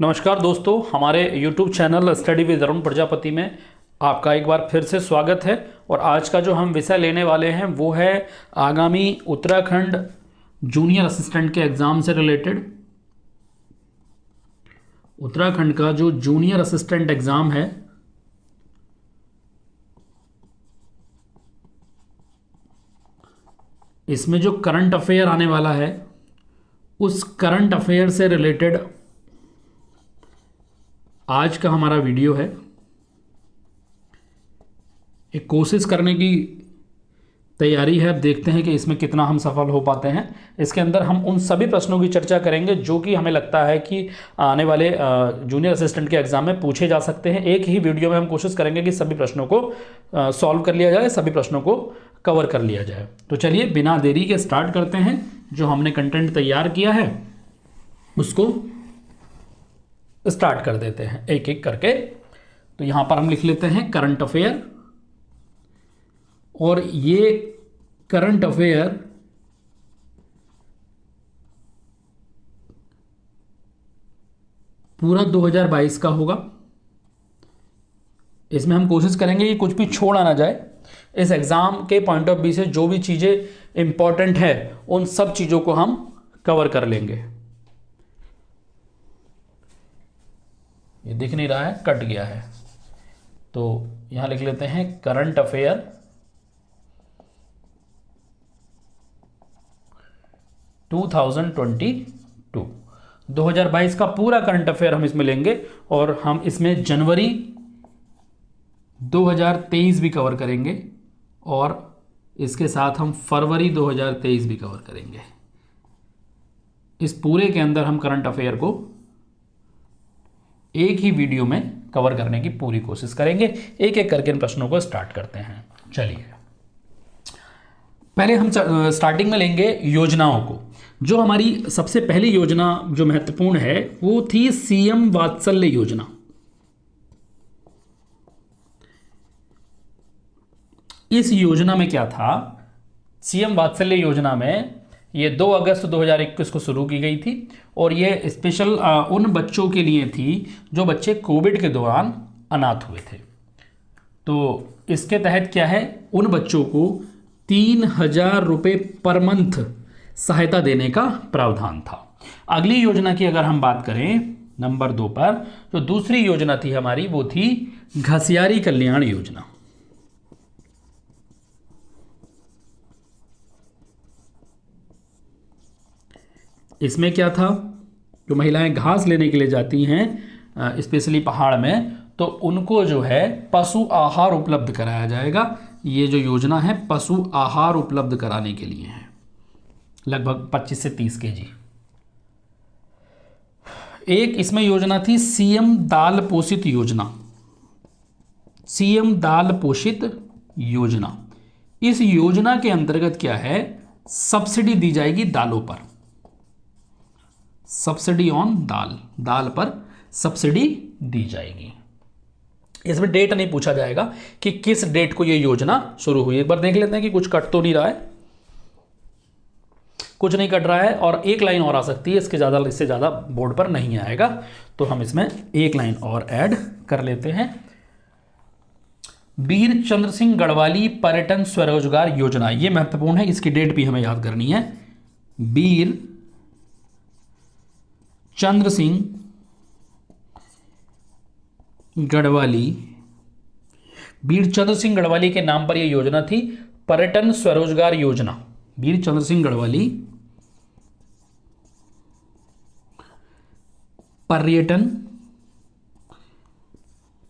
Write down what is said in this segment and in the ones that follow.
नमस्कार दोस्तों, हमारे YouTube channel study with Arun Prajapati में आपका एक बार फिर से स्वागत है। और आज का जो हम विषय लेने वाले हैं वो है आगामी उत्तराखंड जूनियर असिस्टेंट के एग्ज़ाम से रिलेटेड। उत्तराखंड का जो जूनियर असिस्टेंट एग्ज़ाम है इसमें जो करंट अफेयर आने वाला है उस करंट अफेयर से रिलेटेड आज का हमारा वीडियो है। एक कोशिश करने की तैयारी है, अब देखते हैं कि इसमें कितना हम सफल हो पाते हैं। इसके अंदर हम उन सभी प्रश्नों की चर्चा करेंगे जो कि हमें लगता है कि आने वाले जूनियर असिस्टेंट के एग्जाम में पूछे जा सकते हैं। एक ही वीडियो में हम कोशिश करेंगे कि सभी प्रश्नों को सॉल्व कर लिया जाए, सभी प्रश्नों को कवर कर लिया जाए। तो चलिए बिना देरी के स्टार्ट करते हैं। जो हमने कंटेंट तैयार किया है उसको स्टार्ट कर देते हैं एक एक करके। तो यहां पर हम लिख लेते हैं करंट अफेयर, और ये करंट अफेयर पूरा 2022 का होगा। इसमें हम कोशिश करेंगे कि कुछ भी छोड़ा ना जाए। इस एग्जाम के पॉइंट ऑफ व्यू से जो भी चीजें इंपॉर्टेंट है उन सब चीजों को हम कवर कर लेंगे। ये दिख नहीं रहा है, कट गया है, तो यहां लिख लेते हैं करंट अफेयर 2022 का पूरा करंट अफेयर हम इसमें लेंगे। और हम इसमें जनवरी 2023 भी कवर करेंगे और इसके साथ हम फरवरी 2023 भी कवर करेंगे। इस पूरे के अंदर हम करंट अफेयर को एक ही वीडियो में कवर करने की पूरी कोशिश करेंगे। एक एक करके इन प्रश्नों को स्टार्ट करते हैं। चलिए पहले हम स्टार्टिंग में लेंगे योजनाओं को। जो हमारी सबसे पहली योजना जो महत्वपूर्ण है वो थी सीएम वात्सल्य योजना। इस योजना में क्या था? सीएम वात्सल्य योजना में ये 2 अगस्त 2021 को शुरू की गई थी और ये स्पेशल उन बच्चों के लिए थी जो बच्चे कोविड के दौरान अनाथ हुए थे। तो इसके तहत क्या है, उन बच्चों को 3,000 रुपये पर मंथ सहायता देने का प्रावधान था। अगली योजना की अगर हम बात करें नंबर 2 पर, जो दूसरी योजना थी हमारी वो थी घसियारी कल्याण योजना। इसमें क्या था, जो महिलाएं घास लेने के लिए जाती हैं स्पेशली पहाड़ में, तो उनको जो है पशु आहार उपलब्ध कराया जाएगा। ये जो योजना है पशु आहार उपलब्ध कराने के लिए है, लगभग 25 से 30 केजी। एक इसमें योजना थी सीएम दाल पोषित योजना। सीएम दाल पोषित योजना, इस योजना के अंतर्गत क्या है, सब्सिडी दी जाएगी दालों पर। सब्सिडी ऑन दाल, दाल पर सब्सिडी दी जाएगी। इसमें डेट नहीं पूछा जाएगा कि किस डेट को यह योजना शुरू हुई। एक बार देख लेते हैं कि कुछ कट तो नहीं रहा है। कुछ नहीं कट रहा है और एक लाइन और आ सकती है, इससे ज़्यादा बोर्ड पर नहीं आएगा, तो हम इसमें एक लाइन और ऐड कर लेते हैं। वीर चंद्र सिंह गढ़वाली पर्यटन स्वरोजगार योजना, ये महत्वपूर्ण है, इसकी डेट भी हमें याद करनी है। वीर चंद्र सिंह गढ़वाली, वीर चंद्र सिंह गढ़वाली के नाम पर यह योजना थी पर्यटन स्वरोजगार योजना। वीर चंद्र सिंह गढ़वाली पर्यटन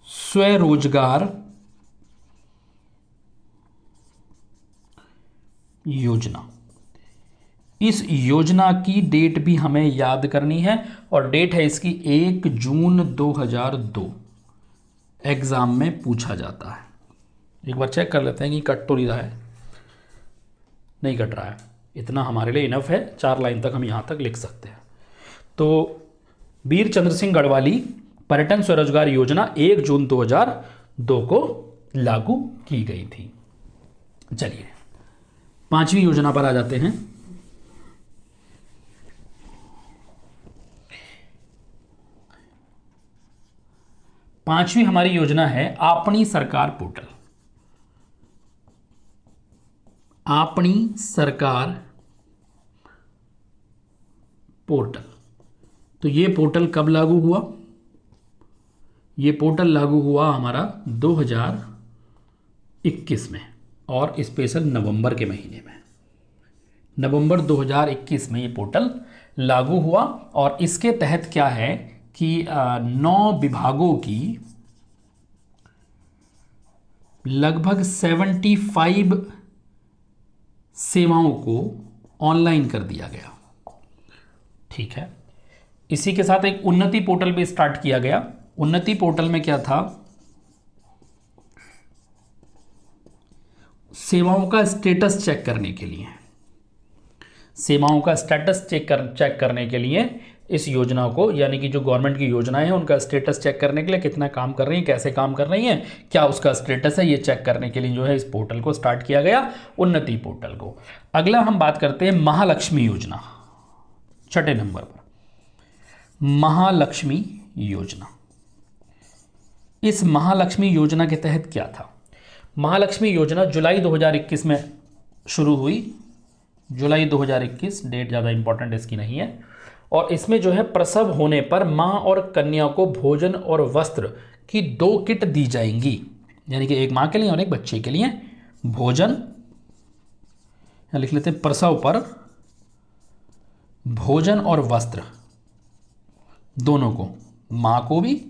स्वरोजगार योजना। इस योजना की डेट भी हमें याद करनी है और डेट है इसकी 1 जून 2002। एग्जाम में पूछा जाता है। एक बार चेक कर लेते हैं कि कट तो नहीं रहा है। नहीं कट रहा है, इतना हमारे लिए इनफ है, 4 लाइन तक हम यहाँ तक लिख सकते हैं। तो वीर चंद्र सिंह गढ़वाली पर्यटन स्वरोजगार योजना 1 जून 2002 को लागू की गई थी। चलिए 5वीं योजना पर आ जाते हैं। 5वीं हमारी योजना है अपनी सरकार पोर्टल। अपनी सरकार पोर्टल। तो ये पोर्टल कब लागू हुआ? ये पोर्टल लागू हुआ हमारा 2021 में, और स्पेशल नवंबर के महीने में, नवंबर 2021 में ये पोर्टल लागू हुआ। और इसके तहत क्या है कि 9 विभागों की लगभग 75 सेवाओं को ऑनलाइन कर दिया गया। ठीक है, इसी के साथ एक उन्नति पोर्टल भी स्टार्ट किया गया। उन्नति पोर्टल में क्या था? सेवाओं का स्टेटस चेक करने के लिए, सेवाओं का स्टेटस चेक करने के लिए इस योजना को, यानी कि जो गवर्नमेंट की योजनाएं हैं उनका स्टेटस चेक करने के लिए, कितना काम कर रही हैं, कैसे काम कर रही हैं, क्या उसका स्टेटस है, ये चेक करने के लिए जो है इस पोर्टल को स्टार्ट किया गया, उन्नति पोर्टल को। अगला हम बात करते हैं महालक्ष्मी योजना, 6ठे नंबर पर महालक्ष्मी योजना। इस महालक्ष्मी योजना के तहत क्या था? महालक्ष्मी योजना जुलाई 2021 में शुरू हुई। जुलाई 2021 डेट ज़्यादा इंपॉर्टेंट इसकी नहीं है। और इसमें जो है प्रसव होने पर माँ और कन्या को भोजन और वस्त्र की 2 किट दी जाएंगी, यानी कि एक माँ के लिए और एक बच्चे के लिए। भोजन, यहाँ लिख लेते हैं प्रसव पर भोजन और वस्त्र दोनों को, माँ को भी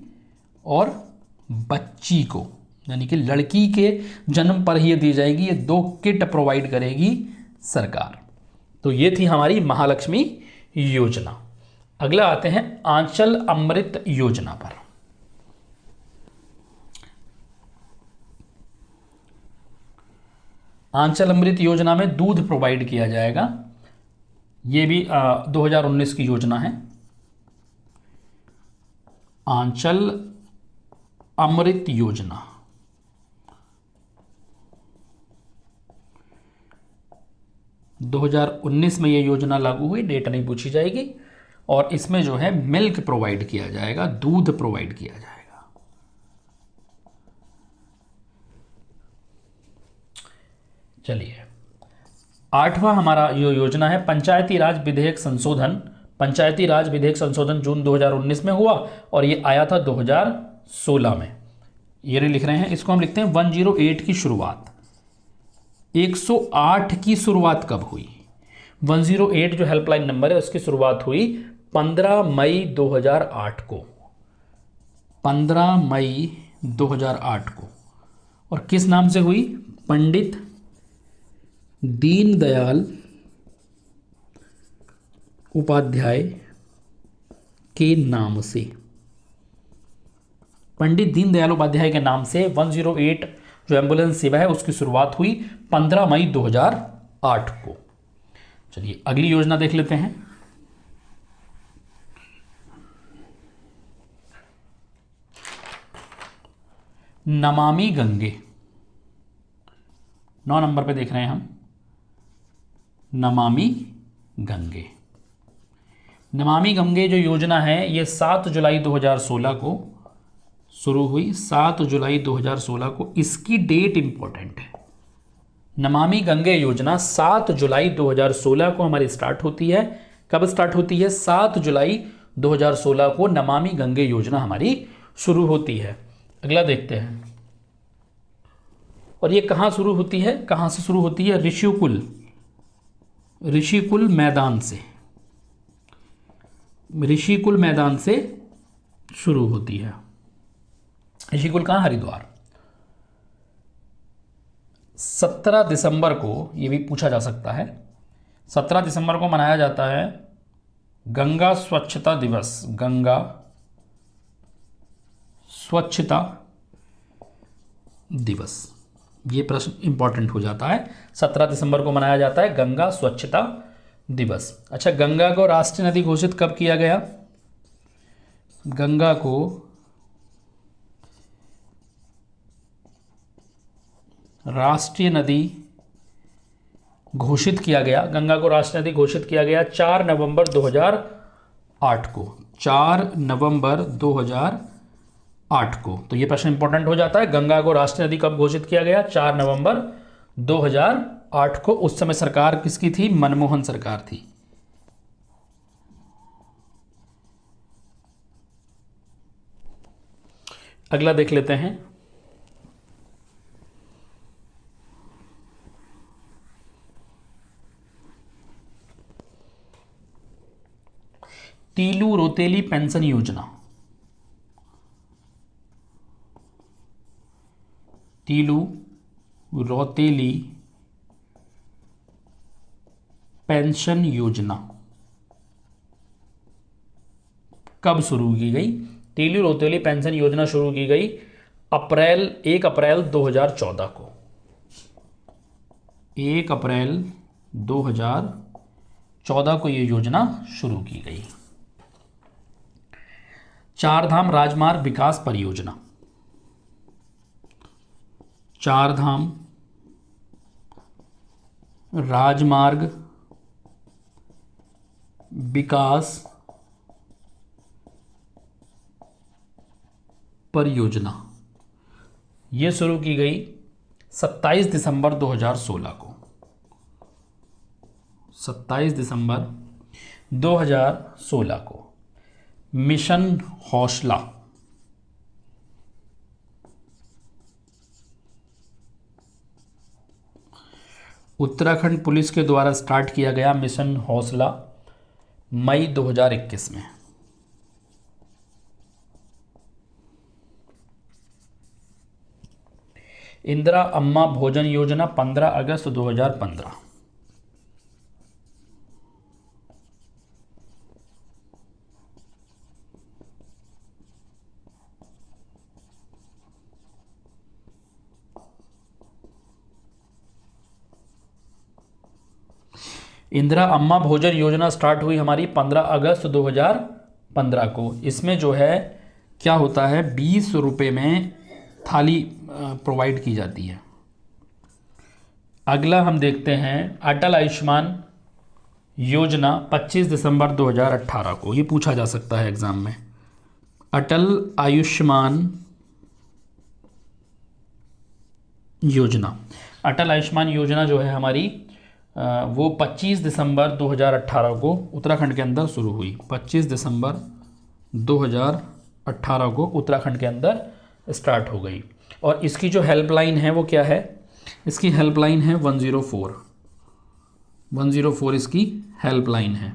और बच्ची को, यानी कि लड़की के जन्म पर ही दी जाएगी। ये 2 किट प्रोवाइड करेगी सरकार। तो ये थी हमारी महालक्ष्मी योजना। अगला आते हैं आंचल अमृत योजना पर। आंचल अमृत योजना में दूध प्रोवाइड किया जाएगा। ये भी 2019 की योजना है। आंचल अमृत योजना 2019 में ये योजना लागू हुई, डेट नहीं पूछी जाएगी। और इसमें जो है मिल्क प्रोवाइड किया जाएगा, दूध प्रोवाइड किया जाएगा। चलिए, 8वां हमारा ये योजना है पंचायती राज विधेयक संशोधन। पंचायती राज विधेयक संशोधन जून 2019 में हुआ और ये आया था 2016 में। ये लिख रहे हैं, इसको हम लिखते हैं 108 की शुरुआत। 108 की शुरुआत कब हुई? 108 जो हेल्पलाइन नंबर है उसकी शुरुआत हुई 15 मई 2008 को। 15 मई 2008 को। और किस नाम से हुई? पंडित दीनदयाल उपाध्याय के नाम से। पंडित दीनदयाल उपाध्याय के नाम से 108 जो एम्बुलेंस सेवा है उसकी शुरुआत हुई 15 मई 2008 को। चलिए अगली योजना देख लेते हैं। नमामि गंगे, 9 नंबर पे देख रहे हैं हम। नमामि गंगे। नमामि गंगे जो योजना है ये 7 जुलाई 2016 को शुरू हुई। 7 जुलाई 2016 को इसकी डेट इंपॉर्टेंट है। नमामि गंगे योजना 7 जुलाई 2016 को हमारी स्टार्ट होती है। कब स्टार्ट होती है? 7 जुलाई 2016 को नमामि गंगे योजना हमारी शुरू होती है। अगला देखते हैं। और ये कहाँ शुरू होती है? कहाँ से शुरू होती है? ऋषिकुल मैदान से। ऋषिकुल मैदान से शुरू होती है। ऋषिकुल कहाँ? हरिद्वार। 17 दिसंबर को, ये भी पूछा जा सकता है, 17 दिसंबर को मनाया जाता है गंगा स्वच्छता दिवस। गंगा स्वच्छता दिवस, ये प्रश्न इंपॉर्टेंट हो जाता है। 17 दिसंबर को मनाया जाता है गंगा स्वच्छता दिवस। अच्छा, गंगा को राष्ट्रीय नदी घोषित कब किया गया? गंगा को राष्ट्रीय नदी घोषित किया गया। गंगा को राष्ट्रीय नदी घोषित किया गया 4 नवंबर 2008 को। 4 नवंबर 2008 8 को। तो ये प्रश्न इंपॉर्टेंट हो जाता है। गंगा को राष्ट्रीय नदी कब घोषित किया गया? 4 नवंबर 2008 को। उस समय सरकार किसकी थी? मनमोहन सरकार थी। अगला देख लेते हैं। तीलू रोतेली पेंशन योजना। तीलू रोतेली पेंशन योजना कब शुरू की गई? तीलू रोतेली पेंशन योजना शुरू की गई 1 अप्रैल 2014 को। 1 अप्रैल 2014 को यह योजना शुरू की गई। चारधाम राजमार्ग विकास परियोजना। चारधाम राजमार्ग विकास परियोजना ये शुरू की गई 27 दिसंबर 2016 को। 27 दिसंबर 2016 को। मिशन हौसला। उत्तराखंड पुलिस के द्वारा स्टार्ट किया गया मिशन हौसला मई 2021 में। इंदिरा अम्मा भोजन योजना 15 अगस्त 2015। इंदिरा अम्मा भोजन योजना स्टार्ट हुई हमारी 15 अगस्त 2015 को। इसमें जो है क्या होता है, 20 रुपये में थाली प्रोवाइड की जाती है। अगला हम देखते हैं अटल आयुष्मान योजना 25 दिसंबर 2018 को। ये पूछा जा सकता है एग्जाम में। अटल आयुष्मान योजना। अटल आयुष्मान योजना जो है हमारी वो 25 दिसंबर 2018 को उत्तराखंड के अंदर शुरू हुई। 25 दिसंबर 2018 को उत्तराखंड के अंदर स्टार्ट हो गई। और इसकी जो हेल्पलाइन है वो क्या है? इसकी हेल्पलाइन है 104। 104 इसकी हेल्पलाइन है।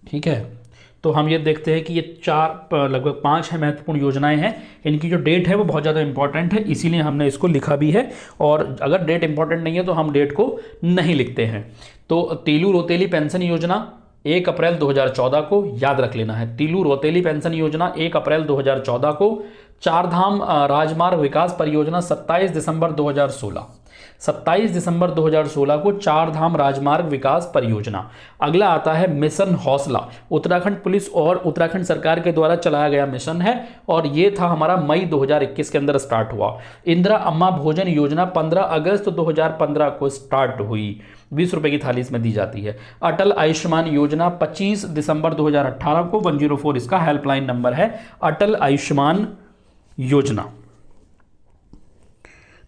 ठीक है, तो हम ये देखते हैं कि ये लगभग 5 है महत्वपूर्ण योजनाएं हैं। इनकी जो डेट है वो बहुत ज़्यादा इंपॉर्टेंट है, इसीलिए हमने इसको लिखा भी है। और अगर डेट इंपॉर्टेंट नहीं है तो हम डेट को नहीं लिखते हैं। तो तीलू रोतेली पेंशन योजना 1 अप्रैल 2014 को याद रख लेना है। तीलू रोतेली पेंशन योजना 1 अप्रैल 2014 को। चारधाम राजमार्ग विकास परियोजना 27 दिसंबर 2016। 27 दिसंबर 2016 को चारधाम राजमार्ग विकास परियोजना। अगला आता है मिशन हौसला। उत्तराखंड पुलिस और उत्तराखंड सरकार के द्वारा चलाया गया मिशन है और ये था हमारा मई 2021 के अंदर स्टार्ट हुआ। इंदिरा अम्मा भोजन योजना 15 अगस्त 2015 को स्टार्ट हुई। 20 रुपए की थाली इसमें दी जाती है। अटल आयुष्मान योजना 25 दिसंबर 2018 को। 104 इसका हेल्पलाइन नंबर है। अटल आयुष्मान योजना।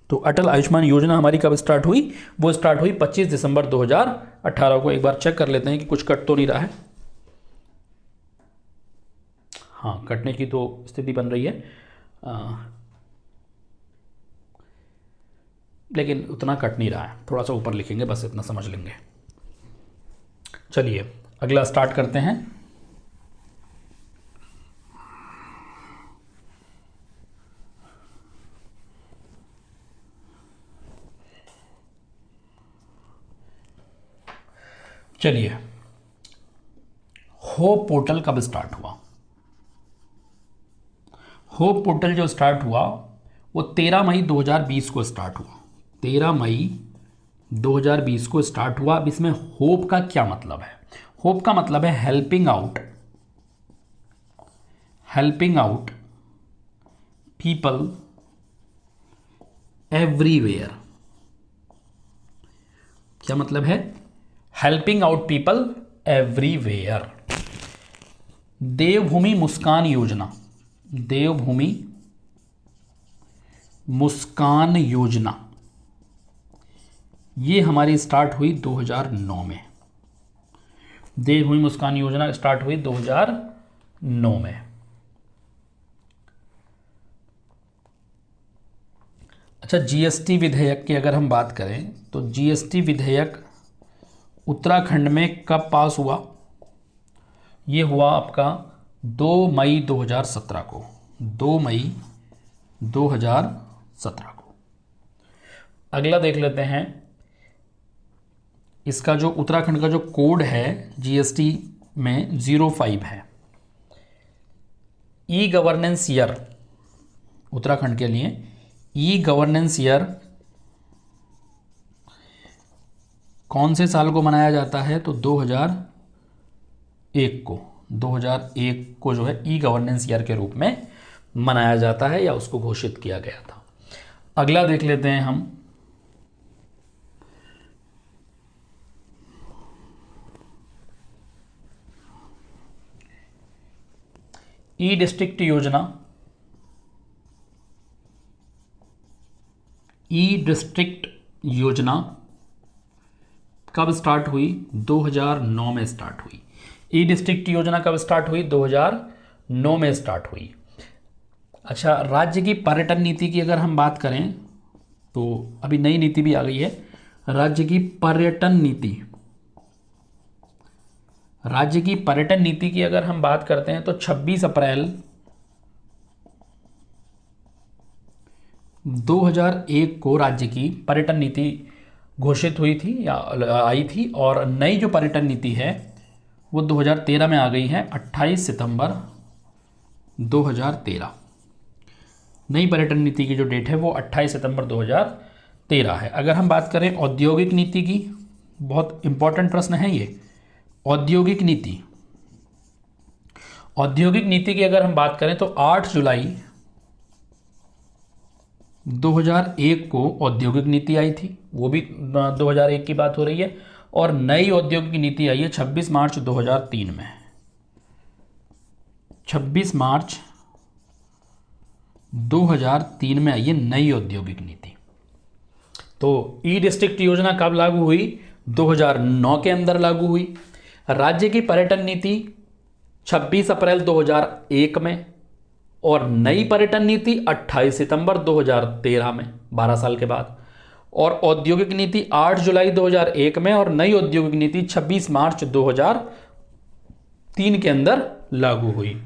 तो अटल आयुष्मान योजना हमारी कब स्टार्ट हुई? वो स्टार्ट हुई 25 दिसंबर 2018 को। एक बार चेक कर लेते हैं कि कुछ कट तो नहीं रहा है। हाँ, कटने की तो स्थिति बन रही है, लेकिन उतना कट नहीं रहा है। थोड़ा सा ऊपर लिखेंगे, बस इतना समझ लेंगे। चलिए अगला स्टार्ट करते हैं। चलिए, होप पोर्टल कब स्टार्ट हुआ? होप पोर्टल जो स्टार्ट हुआ वो 13 मई 2020 को स्टार्ट हुआ। 13 मई 2020 को स्टार्ट हुआ। अब इसमें होप का क्या मतलब है? होप का मतलब है हेल्पिंग आउट पीपल एवरीवेयर। क्या मतलब है? Helping out people everywhere. Devbhoomi Muskan Yojana. Devbhoomi Muskan योजना, ये हमारी स्टार्ट हुई 2009 में। देवभूमि मुस्कान योजना स्टार्ट हुई 2009 में। अच्छा, जीएसटी विधेयक की अगर हम बात करें तो जीएसटी विधेयक उत्तराखंड में कब पास हुआ? ये हुआ आपका 2 मई 2017 को, 2 मई 2017 को। अगला देख लेते हैं, इसका जो उत्तराखंड का जो कोड है जीएसटी में 05 है। ई गवर्नेंस ईयर उत्तराखंड के लिए, ई गवर्नेंस ईयर कौन से साल को मनाया जाता है? तो 2001 को, 2001 को जो है ई गवर्नेंस ईयर के रूप में मनाया जाता है या उसको घोषित किया गया था। अगला देख लेते हैं हम, ई डिस्ट्रिक्ट योजना, ई डिस्ट्रिक्ट योजना कब स्टार्ट हुई? 2009 में स्टार्ट हुई। ई डिस्ट्रिक्ट योजना कब स्टार्ट हुई? 2009 में स्टार्ट हुई। अच्छा, राज्य की पर्यटन नीति की अगर हम बात करें तो अभी नई नीति भी आ गई है, राज्य की पर्यटन नीति। राज्य की पर्यटन नीति की अगर हम बात करते हैं तो 26 अप्रैल 2001 को राज्य की पर्यटन नीति घोषित हुई थी या आई थी, और नई जो पर्यटन नीति है वो 2013 में आ गई है, 28 सितंबर 2013। नई पर्यटन नीति की जो डेट है वो 28 सितंबर 2013 है। अगर हम बात करें औद्योगिक नीति की, बहुत इंपॉर्टेंट प्रश्न है ये, औद्योगिक नीति। औद्योगिक नीति की अगर हम बात करें तो 8 जुलाई 2001 को औद्योगिक नीति आई थी, वो भी 2001 की बात हो रही है, और नई औद्योगिक नीति आई है 26 मार्च 2003 में। 26 मार्च 2003 में आई है नई औद्योगिक नीति। तो ई डिस्ट्रिक्ट योजना कब लागू हुई? 2009 के अंदर लागू हुई। राज्य की पर्यटन नीति 26 अप्रैल 2001 में, और नई पर्यटन नीति 28 सितंबर 2013 में, 12 साल के बाद। और औद्योगिक नीति 8 जुलाई 2001 में, और नई औद्योगिक नीति 26 मार्च 2003 के अंदर लागू हुई।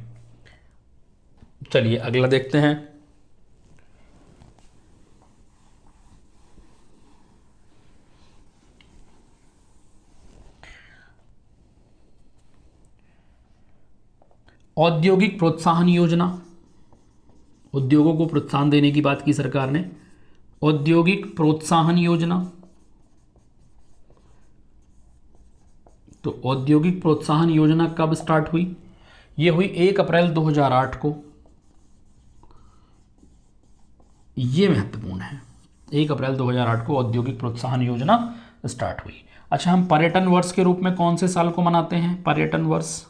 चलिए अगला देखते हैं, औद्योगिक प्रोत्साहन योजना। उद्योगों को प्रोत्साहन देने की बात की सरकार ने। औद्योगिक प्रोत्साहन योजना, तो औद्योगिक प्रोत्साहन योजना कब स्टार्ट हुई? ये हुई 1 अप्रैल 2008 को। ये महत्वपूर्ण है, 1 अप्रैल 2008 को औद्योगिक प्रोत्साहन योजना स्टार्ट हुई। अच्छा, हम पर्यटन वर्ष के रूप में कौन से साल को मनाते हैं? पर्यटन वर्ष,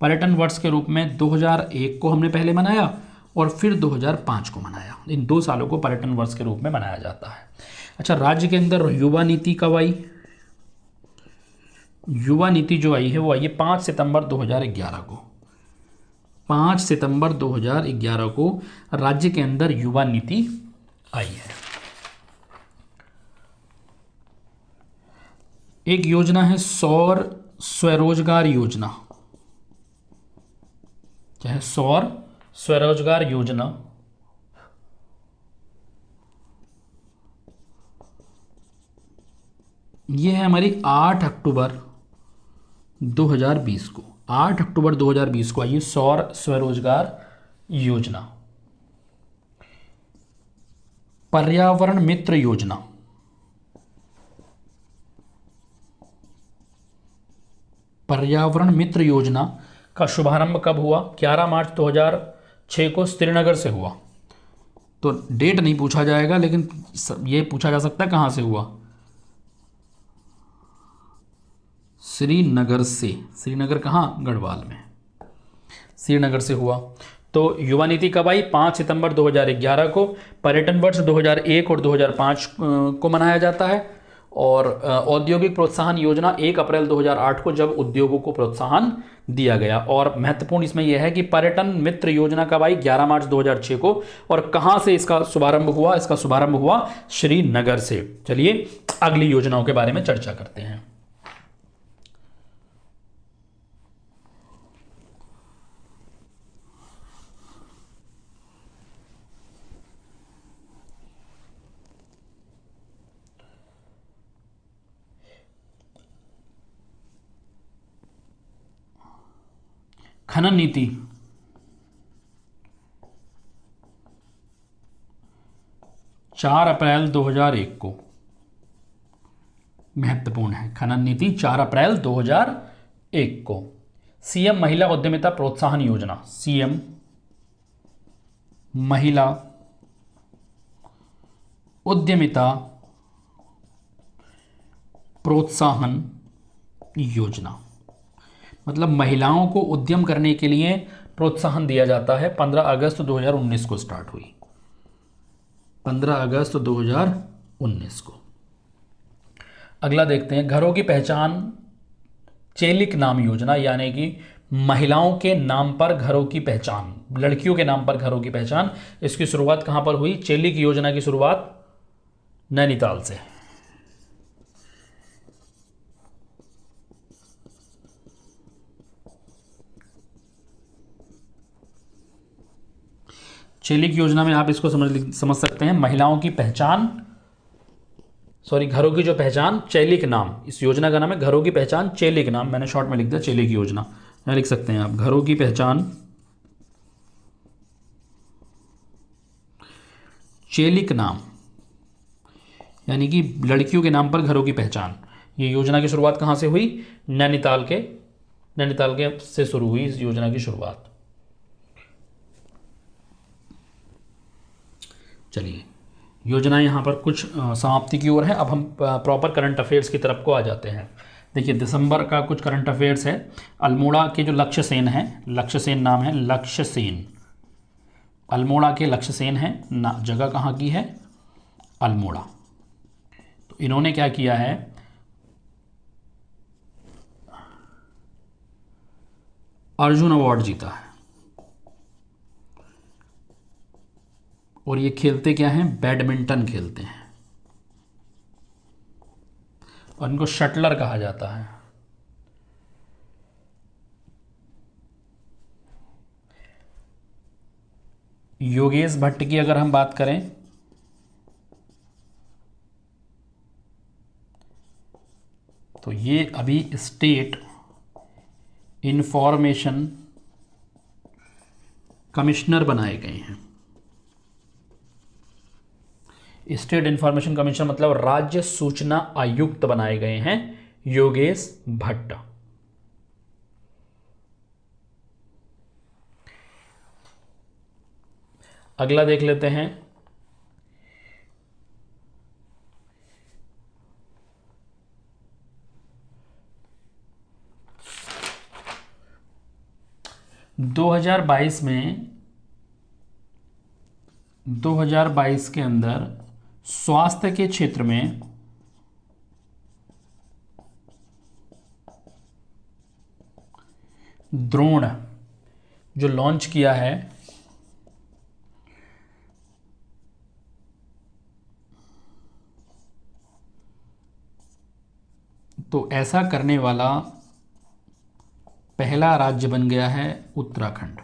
पर्यटन वर्ष के रूप में 2001 को हमने पहले मनाया और फिर 2005 को मनाया। इन 2 सालों को पर्यटन वर्ष के रूप में मनाया जाता है। अच्छा, राज्य के अंदर युवा नीति कब आई? युवा नीति जो आई है वो आई है 5 सितंबर 2011 को। 5 सितंबर 2011 को राज्य के अंदर युवा नीति आई है। एक योजना है सौर स्वरोजगार योजना, क्या है? सौर स्वरोजगार योजना। ये है हमारी 8 अक्टूबर 2020 को, 8 अक्टूबर 2020 को आई है सौर स्वरोजगार योजना। पर्यावरण मित्र योजना, पर्यावरण मित्र योजना का शुभारंभ कब हुआ? 11 मार्च 2006 को श्रीनगर से हुआ। तो डेट नहीं पूछा जाएगा, लेकिन ये पूछा जा सकता है कहाँ से हुआ। श्रीनगर से। श्रीनगर कहाँ? गढ़वाल में। श्रीनगर से हुआ। तो युवा नीति कब आई? 5 सितंबर 2011 को। पर्यटन वर्ष 2001 और 2005 को मनाया जाता है। और औद्योगिक प्रोत्साहन योजना 1 अप्रैल 2008 को, जब उद्योगों को प्रोत्साहन दिया गया। और महत्वपूर्ण इसमें यह है कि पर्यटन मित्र योजना कब आई? 11 मार्च 2006 को। और कहां से इसका शुभारंभ हुआ? इसका शुभारंभ हुआ श्रीनगर से। चलिए अगली योजनाओं के बारे में चर्चा करते हैं। खनन नीति 4 अप्रैल 2001 को महत्वपूर्ण है। खनन नीति 4 अप्रैल 2001 को। सीएम महिला उद्यमिता प्रोत्साहन योजना, सीएम महिला उद्यमिता प्रोत्साहन योजना, मतलब महिलाओं को उद्यम करने के लिए प्रोत्साहन दिया जाता है। 15 अगस्त 2019 को स्टार्ट हुई, 15 अगस्त 2019 को। अगला देखते हैं, घरों की पहचान चेलिक नाम योजना, यानी कि महिलाओं के नाम पर घरों की पहचान, लड़कियों के नाम पर घरों की पहचान। इसकी शुरुआत कहां पर हुई? चेलिक योजना की शुरुआत नैनीताल से। चेलिक योजना में आप इसको समझ सकते हैं, महिलाओं की पहचान, घरों की जो पहचान, चेलिक नाम, इस योजना का नाम है घरों की पहचान चेलिक नाम। मैंने शॉर्ट में लिख दिया चेलिक योजना, यहाँ लिख सकते हैं आप घरों की पहचान चेलिक नाम, यानी कि लड़कियों के नाम पर घरों की पहचान। ये योजना की शुरुआत कहाँ से हुई? नैनीताल के से शुरू हुई इस योजना की शुरुआत। चलिए योजना यहाँ पर कुछ समाप्ति की ओर है। अब हम प्रॉपर करंट अफेयर्स की तरफ को आ जाते हैं। देखिए दिसंबर का कुछ करंट अफेयर्स है। अल्मोड़ा के जो लक्ष्य सेन है, लक्ष्य सेन नाम है, लक्ष्य सेन, अल्मोड़ा के लक्ष्य सेन है ना, जगह कहाँ की है? अल्मोड़ा। तो इन्होंने क्या किया है, अर्जुन अवार्ड जीता है। और ये खेलते क्या हैं? बैडमिंटन खेलते हैं, और इनको शटलर कहा जाता है। योगेश भट्ट की अगर हम बात करें तो ये अभी स्टेट इंफॉर्मेशन कमिश्नर बनाए गए हैं। स्टेट इंफॉर्मेशन कमीशन मतलब राज्य सूचना आयुक्त बनाए गए हैं योगेश भट्ट। अगला देख लेते हैं, दो हजार बाईस के अंदर स्वास्थ्य के क्षेत्र में ड्रोन जो लॉन्च किया है, तो ऐसा करने वाला पहला राज्य बन गया है उत्तराखंड।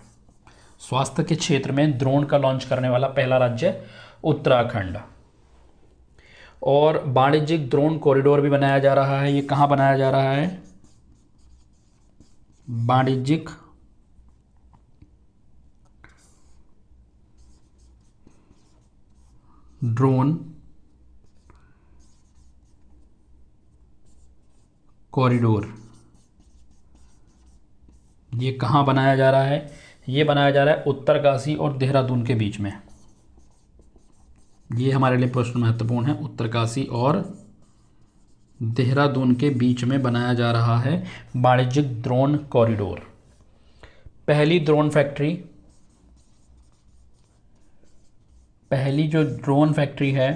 स्वास्थ्य के क्षेत्र में ड्रोन का लॉन्च करने वाला पहला राज्य उत्तराखंड। और वाणिज्यिक ड्रोन कॉरिडोर भी बनाया जा रहा है। ये कहाँ बनाया जा रहा है? वाणिज्यिक ड्रोन कॉरिडोर, ये कहाँ बनाया जा रहा है? ये बनाया जा रहा है उत्तरकाशी और देहरादून के बीच में। ये हमारे लिए प्रश्न महत्वपूर्ण है। उत्तरकाशी और देहरादून के बीच में बनाया जा रहा है वाणिज्यिक ड्रोन कॉरिडोर। पहली ड्रोन फैक्ट्री पहली जो ड्रोन फैक्ट्री है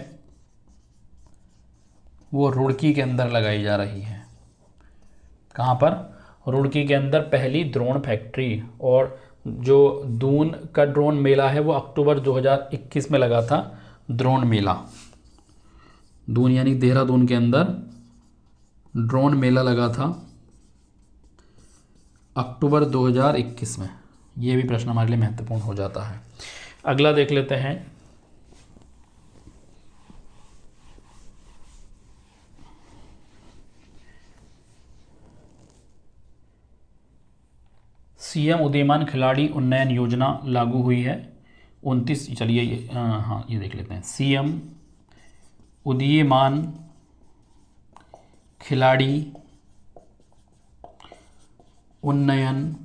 वो रुड़की के अंदर लगाई जा रही है। कहाँ पर? रुड़की के अंदर पहली ड्रोन फैक्ट्री। और जो दून का ड्रोन मेला है वो अक्टूबर 2021 में लगा था, ड्रोन मेला। दून यानी देहरादून के अंदर ड्रोन मेला लगा था अक्टूबर 2021 में। ये भी प्रश्न हमारे लिए महत्वपूर्ण हो जाता है। अगला देख लेते हैं। सीएम उदीयमान खिलाड़ी उन्नयन योजना लागू हुई है 29, चलिए ये देख लेते हैं। सीएम उदीयमान खिलाड़ी उन्नयन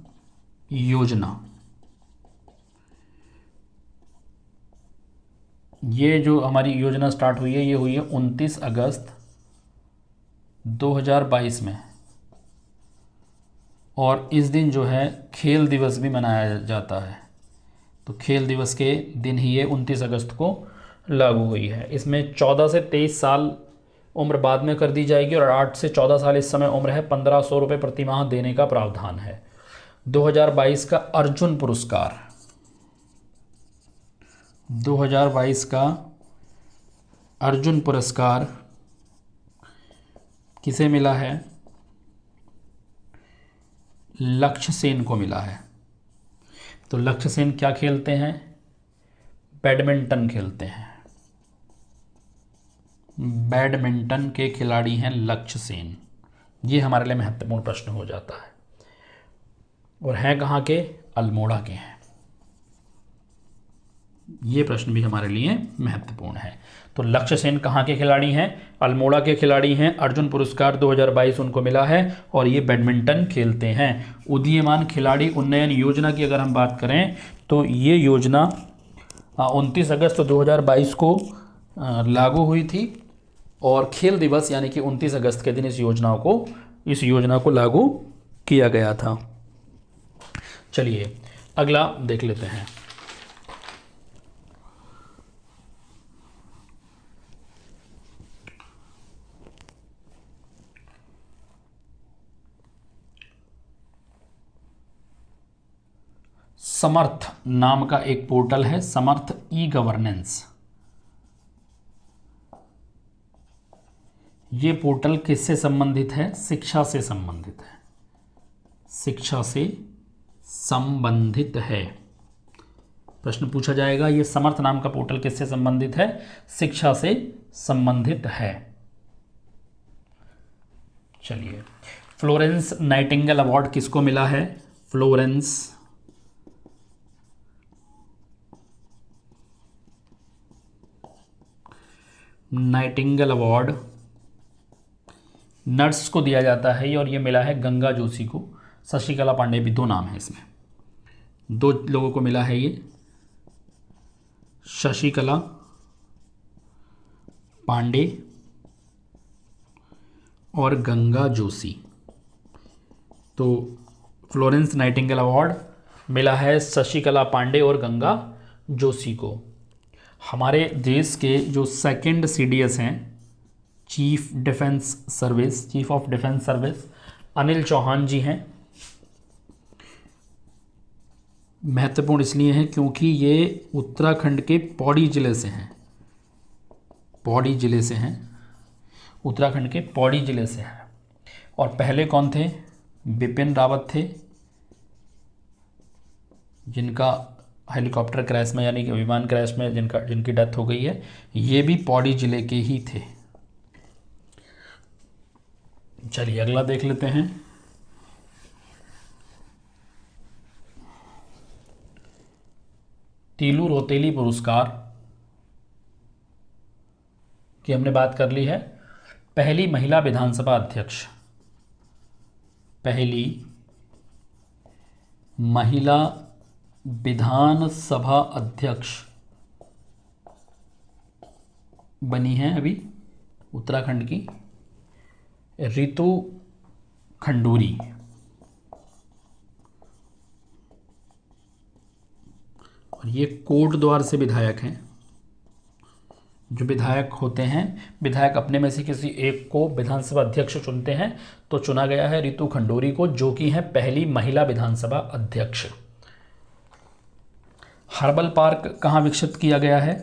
योजना, ये जो हमारी योजना स्टार्ट हुई है ये हुई है 29 अगस्त 2022 में। और इस दिन जो है खेल दिवस भी मनाया जाता है। तो खेल दिवस के दिन ही ये 29 अगस्त को लागू हुई है। इसमें 14 से 23 साल उम्र बाद में कर दी जाएगी और 8 से 14 साल इस समय उम्र है। 1500 रुपये प्रति माह देने का प्रावधान है। 2022 का अर्जुन पुरस्कार, 2022 का अर्जुन पुरस्कार किसे मिला है? लक्ष्य सेन को मिला है। तो लक्ष्य सेन क्या खेलते हैं? बैडमिंटन खेलते हैं। बैडमिंटन के खिलाड़ी हैं लक्ष्य सेन। ये हमारे लिए महत्वपूर्ण प्रश्न हो जाता है। और हैं कहाँ के? अल्मोड़ा के हैं। ये प्रश्न भी हमारे लिए महत्वपूर्ण है। तो लक्ष्य सेन कहाँ के खिलाड़ी हैं? अल्मोड़ा के खिलाड़ी हैं। अर्जुन पुरस्कार 2022 उनको मिला है और ये बैडमिंटन खेलते हैं। उदीयमान खिलाड़ी उन्नयन योजना की अगर हम बात करें तो ये योजना 29 अगस्त 2022 को लागू हुई थी और खेल दिवस यानी कि 29 अगस्त के दिन इस योजना को लागू किया गया था। चलिए अगला देख लेते हैं। समर्थ नाम का एक पोर्टल है, समर्थ ई गवर्नेंस। ये पोर्टल किससे संबंधित है? शिक्षा से संबंधित है। शिक्षा से संबंधित है। प्रश्न पूछा जाएगा ये समर्थ नाम का पोर्टल किससे संबंधित है? शिक्षा से संबंधित है। चलिए, फ्लोरेंस नाइटिंगेल अवार्ड किसको मिला है? फ्लोरेंस नाइटिंगेल अवार्ड नर्स को दिया जाता है और ये मिला है गंगा जोशी को। शशिकला पांडे भी दो नाम है इसमें, दो लोगों को मिला है ये, शशिकला पांडे और गंगा जोशी। तो फ्लोरेंस नाइटिंगेल अवार्ड मिला है शशिकला पांडे और गंगा जोशी को। हमारे देश के जो सेकंड सीडीएस हैं, chief of defence service Anil Chauhan ji हैं। महत्वपूर्ण इसलिए हैं क्योंकि ये उत्तराखंड के पौड़ी जिले से हैं। उत्तराखंड के पौड़ी जिले से हैं। और पहले कौन थे? बिपिन रावत थे, जिनका हेलीकॉप्टर क्रैश में यानी कि विमान क्रैश में जिनकी डेथ हो गई है, ये भी पौड़ी जिले के ही थे। चलिए अगला देख लेते हैं। तीलू रोतेली पुरस्कार की हमने बात कर ली है। पहली महिला विधानसभा अध्यक्ष, पहली महिला विधानसभा अध्यक्ष बनी है अभी उत्तराखंड की रितु खंडूरी। और ये कोटद्वार से विधायक हैं। जो विधायक होते हैं, विधायक अपने में से किसी एक को विधानसभा अध्यक्ष चुनते हैं, तो चुना गया है रितु खंडूरी को, जो कि है पहली महिला विधानसभा अध्यक्ष। हर्बल पार्क कहाँ विकसित किया गया है?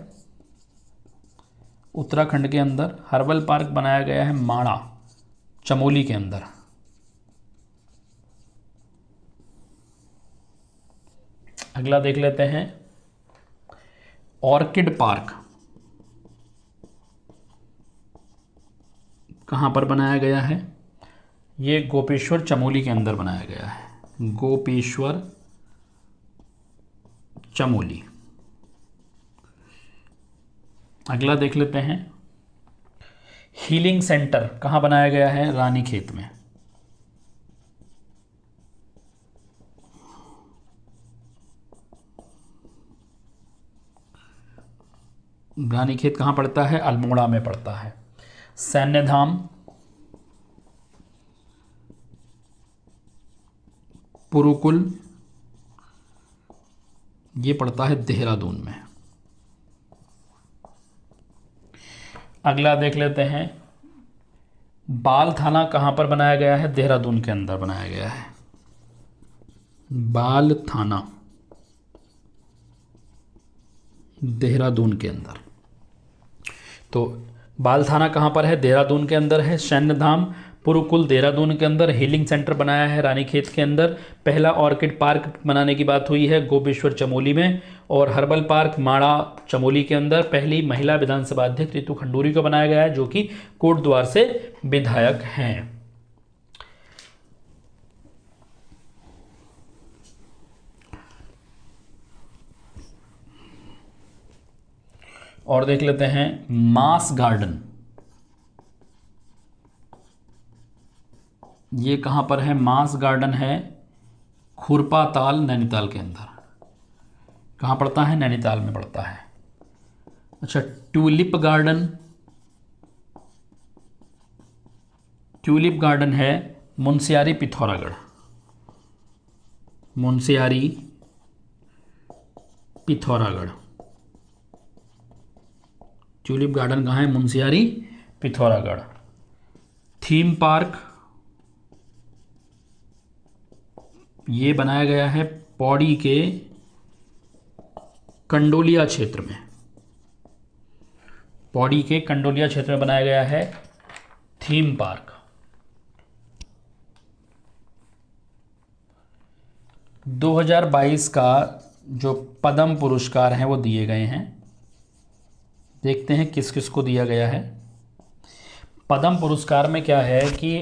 उत्तराखंड के अंदर हर्बल पार्क बनाया गया है माणा, चमोली के अंदर। अगला देख लेते हैं, ऑर्किड पार्क कहाँ पर बनाया गया है? ये गोपेश्वर चमोली के अंदर बनाया गया है, गोपेश्वर चमोली। अगला देख लेते हैं, हीलिंग सेंटर कहाँ बनाया गया है? रानीखेत में। रानीखेत कहाँ पड़ता है? अल्मोड़ा में पड़ता है। सैन्य धाम, पुरुकुल, ये पड़ता है देहरादून में। अगला देख लेते हैं, बाल थाना कहाँ पर बनाया गया है? देहरादून के अंदर बनाया गया है, बाल थाना देहरादून के अंदर। तो बाल थाना कहाँ पर है? देहरादून के अंदर है। सैन्य धाम, पुरुकुल देहरादून के अंदर। हीलिंग सेंटर बनाया है रानीखेत के अंदर। पहला ऑर्किड पार्क बनाने की बात हुई है गोपेश्वर चमोली में। और हर्बल पार्क माड़ा चमोली के अंदर पहली महिला विधानसभा अध्यक्ष रितु खंडूरी को बनाया गया है, जो कि कोटद्वार से विधायक हैं। और देख लेते हैं, मास गार्डन, ये कहाँ पर है? मास गार्डन है खुरपा ताल, नैनीताल के अंदर। कहाँ पड़ता है? नैनीताल में पड़ता है। अच्छा, ट्यूलिप गार्डन, ट्यूलिप गार्डन है मुंशियारी पिथौरागढ़, मुंशियारी पिथौरागढ़। ट्यूलिप गार्डन कहाँ है? मुंशियारी पिथौरागढ़। थीम पार्क ये बनाया गया है पौड़ी के कंडोलिया क्षेत्र में, पौड़ी के कंडोलिया क्षेत्र में बनाया गया है थीम पार्क। 2022 का जो पद्म पुरस्कार हैं वो दिए गए हैं। देखते हैं किस किस को दिया गया है। पद्म पुरस्कार में क्या है कि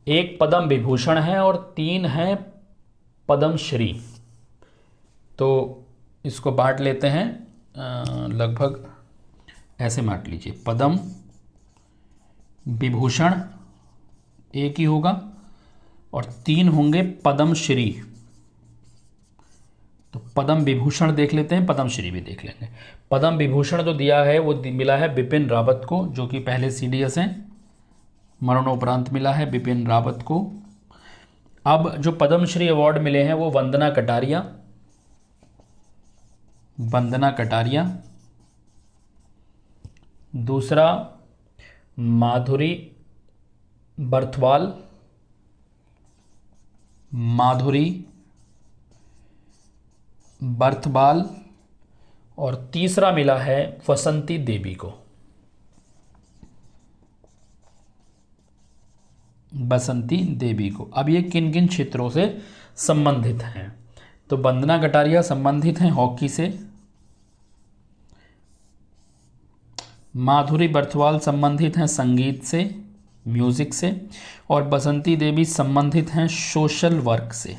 एक पद्म विभूषण है और 3 हैं पद्मश्री। तो इसको बांट लेते हैं, लगभग ऐसे बांट लीजिए। पद्म विभूषण एक ही होगा और 3 होंगे पद्मश्री। तो पद्म विभूषण देख लेते हैं, पद्मश्री भी देख लेंगे। पद्म विभूषण जो दिया है वो मिला है बिपिन रावत को, जो कि पहले CDS हैं, मरणोपरांत मिला है बिपिन रावत को। अब जो पद्मश्री अवार्ड मिले हैं वो वंदना कटारिया, वंदना कटारिया। दूसरा माधुरी बर्थवाल, माधुरी बर्थवाल। और तीसरा मिला है वसंती देवी को, बसंती देवी को। अब ये किन किन क्षेत्रों से संबंधित हैं? तो वंदना कटारिया संबंधित हैं हॉकी से, माधुरी बर्थवाल संबंधित हैं संगीत से, म्यूजिक से, और बसंती देवी संबंधित हैं सोशल वर्क से।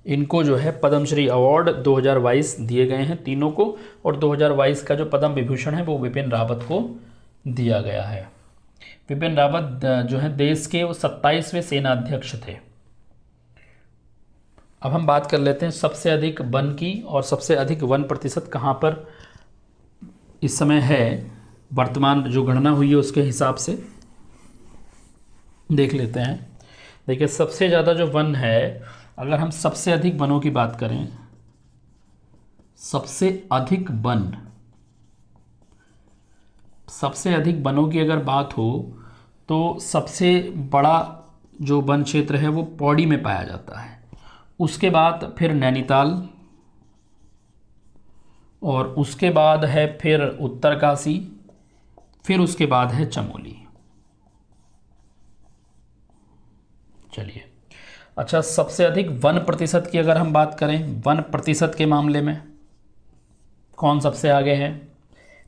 इनको जो है पद्मश्री अवार्ड 2022 दिए गए हैं तीनों को। और 2022 का जो पद्म विभूषण है वो विपिन रावत को दिया गया है। विपिन रावत जो है देश के वो 27वें सेनाध्यक्ष थे। अब हम बात कर लेते हैं सबसे अधिक वन की, और सबसे अधिक वन प्रतिशत कहाँ पर इस समय है। वर्तमान जो गणना हुई है उसके हिसाब से देख लेते हैं। देखिए सबसे ज़्यादा जो वन है, अगर हम सबसे अधिक वनों की बात करें, सबसे अधिक वन, सबसे अधिक वनों की अगर बात हो तो सबसे बड़ा जो वन क्षेत्र है वो पौड़ी में पाया जाता है। उसके बाद फिर नैनीताल, और उसके बाद है फिर उत्तरकाशी, फिर उसके बाद है चमोली। चलिए, अच्छा, सबसे अधिक वन प्रतिशत की अगर हम बात करें, वन प्रतिशत के मामले में कौन सबसे आगे है?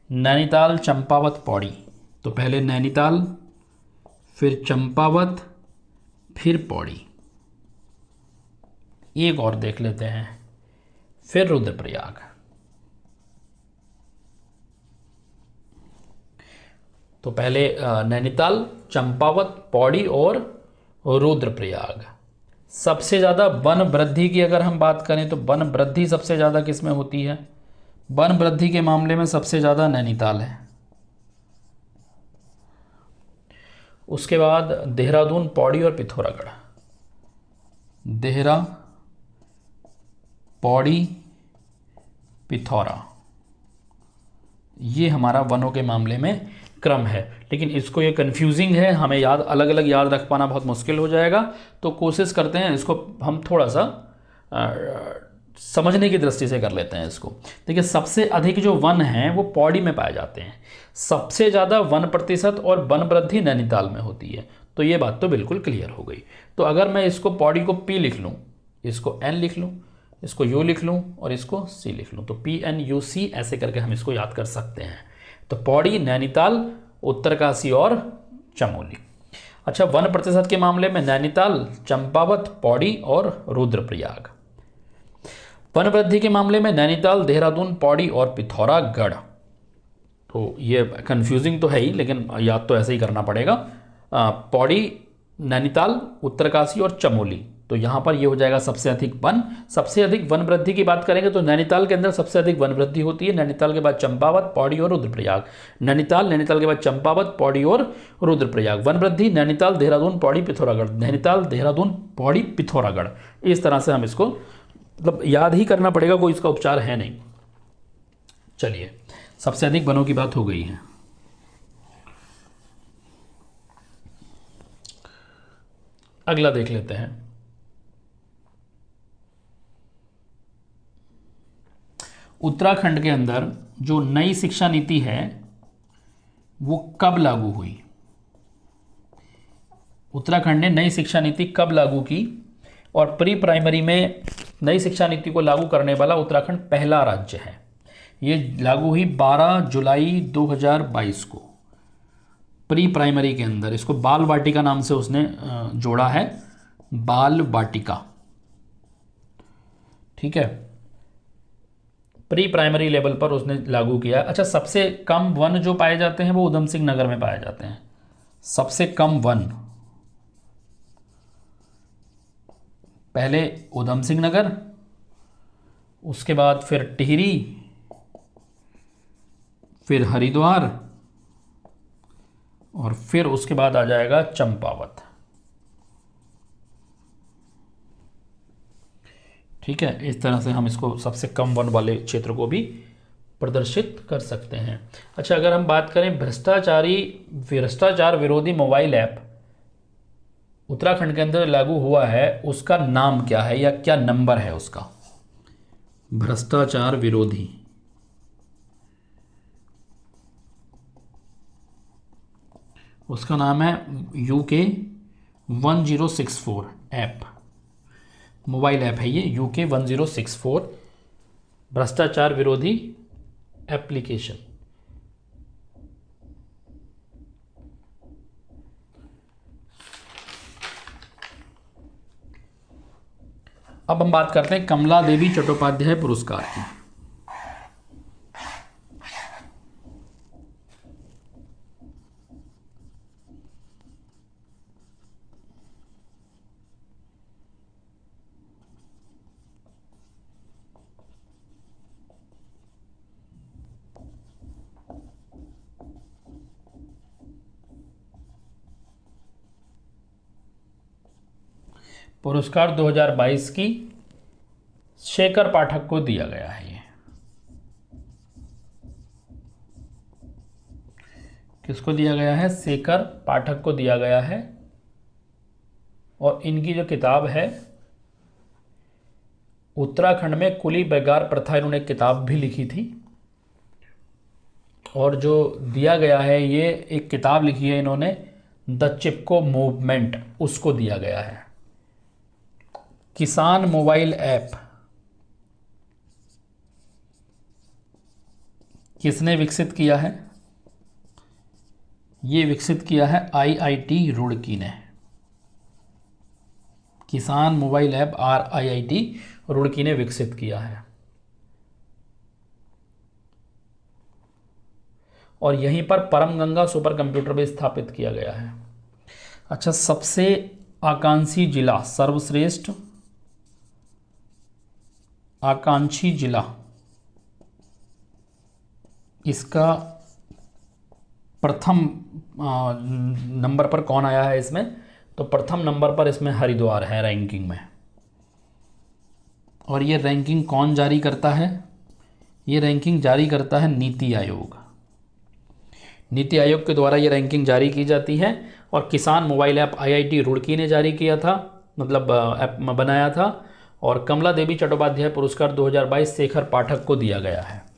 नैनीताल, चंपावत, पौड़ी। तो पहले नैनीताल, फिर चंपावत, फिर पौड़ी। एक और देख लेते हैं, फिर रुद्रप्रयाग। तो पहले नैनीताल, चंपावत, पौड़ी और रुद्रप्रयाग। सबसे ज़्यादा वन वृद्धि की अगर हम बात करें तो वन वृद्धि सबसे ज़्यादा किस में होती है? वन वृद्धि के मामले में सबसे ज़्यादा नैनीताल है। उसके बाद देहरादून, पौड़ी और पिथौरागढ़। देहरा, पौड़ी, पिथौरा, ये हमारा वनों के मामले में क्रम है। लेकिन इसको ये कंफ्यूजिंग है, हमें याद अलग अलग याद रख पाना बहुत मुश्किल हो जाएगा। तो कोशिश करते हैं इसको हम थोड़ा सा समझने की दृष्टि से कर लेते हैं इसको। देखिए, सबसे अधिक जो वन हैं वो पौड़ी में पाए जाते हैं। सबसे ज़्यादा वन प्रतिशत और वन वृद्धि नैनीताल में होती है। तो ये बात तो बिल्कुल क्लियर हो गई। तो अगर मैं इसको पौड़ी को P लिख लूँ, इसको N लिख लूँ, इसको U लिख लूँ और इसको C लिख लूँ, तो PNUC ऐसे करके हम इसको याद कर सकते हैं। तो पौड़ी, नैनीताल, उत्तरकाशी और चमोली। अच्छा, वन प्रतिशत के मामले में नैनीताल, चंपावत, पौड़ी और रुद्रप्रयाग। वन वृद्धि के मामले में नैनीताल, देहरादून, पौड़ी और पिथौरागढ़। तो ये कंफ्यूजिंग तो है ही, लेकिन याद तो ऐसे ही करना पड़ेगा। पौड़ी, नैनीताल, उत्तरकाशी और चमोली। तो यहाँ पर ये हो जाएगा सबसे अधिक वन। सबसे अधिक वन वृद्धि की बात करेंगे तो नैनीताल के अंदर सबसे अधिक वन वृद्धि होती है। नैनीताल के बाद चंपावत, पौड़ी और रुद्रप्रयाग। नैनीताल के बाद चंपावत, पौड़ी और रुद्रप्रयाग। वन वृद्धि नैनीताल, देहरादून, पौड़ी, पिथौरागढ़। नैनीताल, देहरादून, पौड़ी, पिथौरागढ़। इस तरह से हम इसको मतलब याद ही करना पड़ेगा, कोई इसका उपचार है नहीं। चलिए, सबसे अधिक वनों की बात हो गई है। अगला देख लेते हैं। उत्तराखंड के अंदर जो नई शिक्षा नीति है वो कब लागू हुई? उत्तराखंड ने नई शिक्षा नीति कब लागू की? और प्री प्राइमरी में नई शिक्षा नीति को लागू करने वाला उत्तराखंड पहला राज्य है। ये लागू हुई 12 जुलाई 2022 को। प्री प्राइमरी के अंदर इसको बाल वाटिका नाम से उसने जोड़ा है, बाल वाटिका। ठीक है, प्री प्राइमरी लेवल पर उसने लागू किया। अच्छा, सबसे कम वन जो पाए जाते हैं वो उधम सिंह नगर में पाए जाते हैं। सबसे कम वन पहले उधम सिंह नगर, उसके बाद फिर टिहरी, फिर हरिद्वार और फिर उसके बाद आ जाएगा चंपावत। ठीक है, इस तरह से हम इसको सबसे कम वन वाले क्षेत्र को भी प्रदर्शित कर सकते हैं। अच्छा, अगर हम बात करें भ्रष्टाचार विरोधी मोबाइल ऐप उत्तराखंड के अंदर लागू हुआ है, उसका नाम क्या है या क्या नंबर है उसका? भ्रष्टाचार विरोधी, उसका नाम है UK 1064 ऐप। मोबाइल ऐप है ये, UK 1064 भ्रष्टाचार विरोधी एप्लीकेशन। अब हम बात करते हैं कमला देवी चट्टोपाध्याय पुरस्कार की। पुरस्कार 2022 की शेखर पाठक को दिया गया है ये। किसको दिया गया है? शेखर पाठक को दिया गया है। और इनकी जो किताब है उत्तराखंड में कुली बेगार प्रथा, इन्होंने एक किताब भी लिखी थी। और जो दिया गया है, ये एक किताब लिखी है इन्होंने द चिपको मूवमेंट, उसको दिया गया है। किसान मोबाइल ऐप किसने विकसित किया है? ये विकसित किया है आईआईटी रुड़की ने। किसान मोबाइल ऐप आईआईटी रुड़की ने विकसित किया है। और यहीं पर परम गंगा सुपर कंप्यूटर भी स्थापित किया गया है। अच्छा, सबसे आकांक्षी जिला, सर्वश्रेष्ठ आकांक्षी जिला, इसका प्रथम नंबर पर कौन आया है इसमें? तो प्रथम नंबर पर इसमें हरिद्वार है रैंकिंग में। और ये रैंकिंग कौन जारी करता है? ये रैंकिंग जारी करता है नीति आयोग। नीति आयोग के द्वारा ये रैंकिंग जारी की जाती है। और किसान मोबाइल ऐप आईआईटी रुड़की ने जारी किया था, मतलब ऐप बनाया था। और कमला देवी चट्टोपाध्याय पुरस्कार 2022 शेखर पाठक को दिया गया है।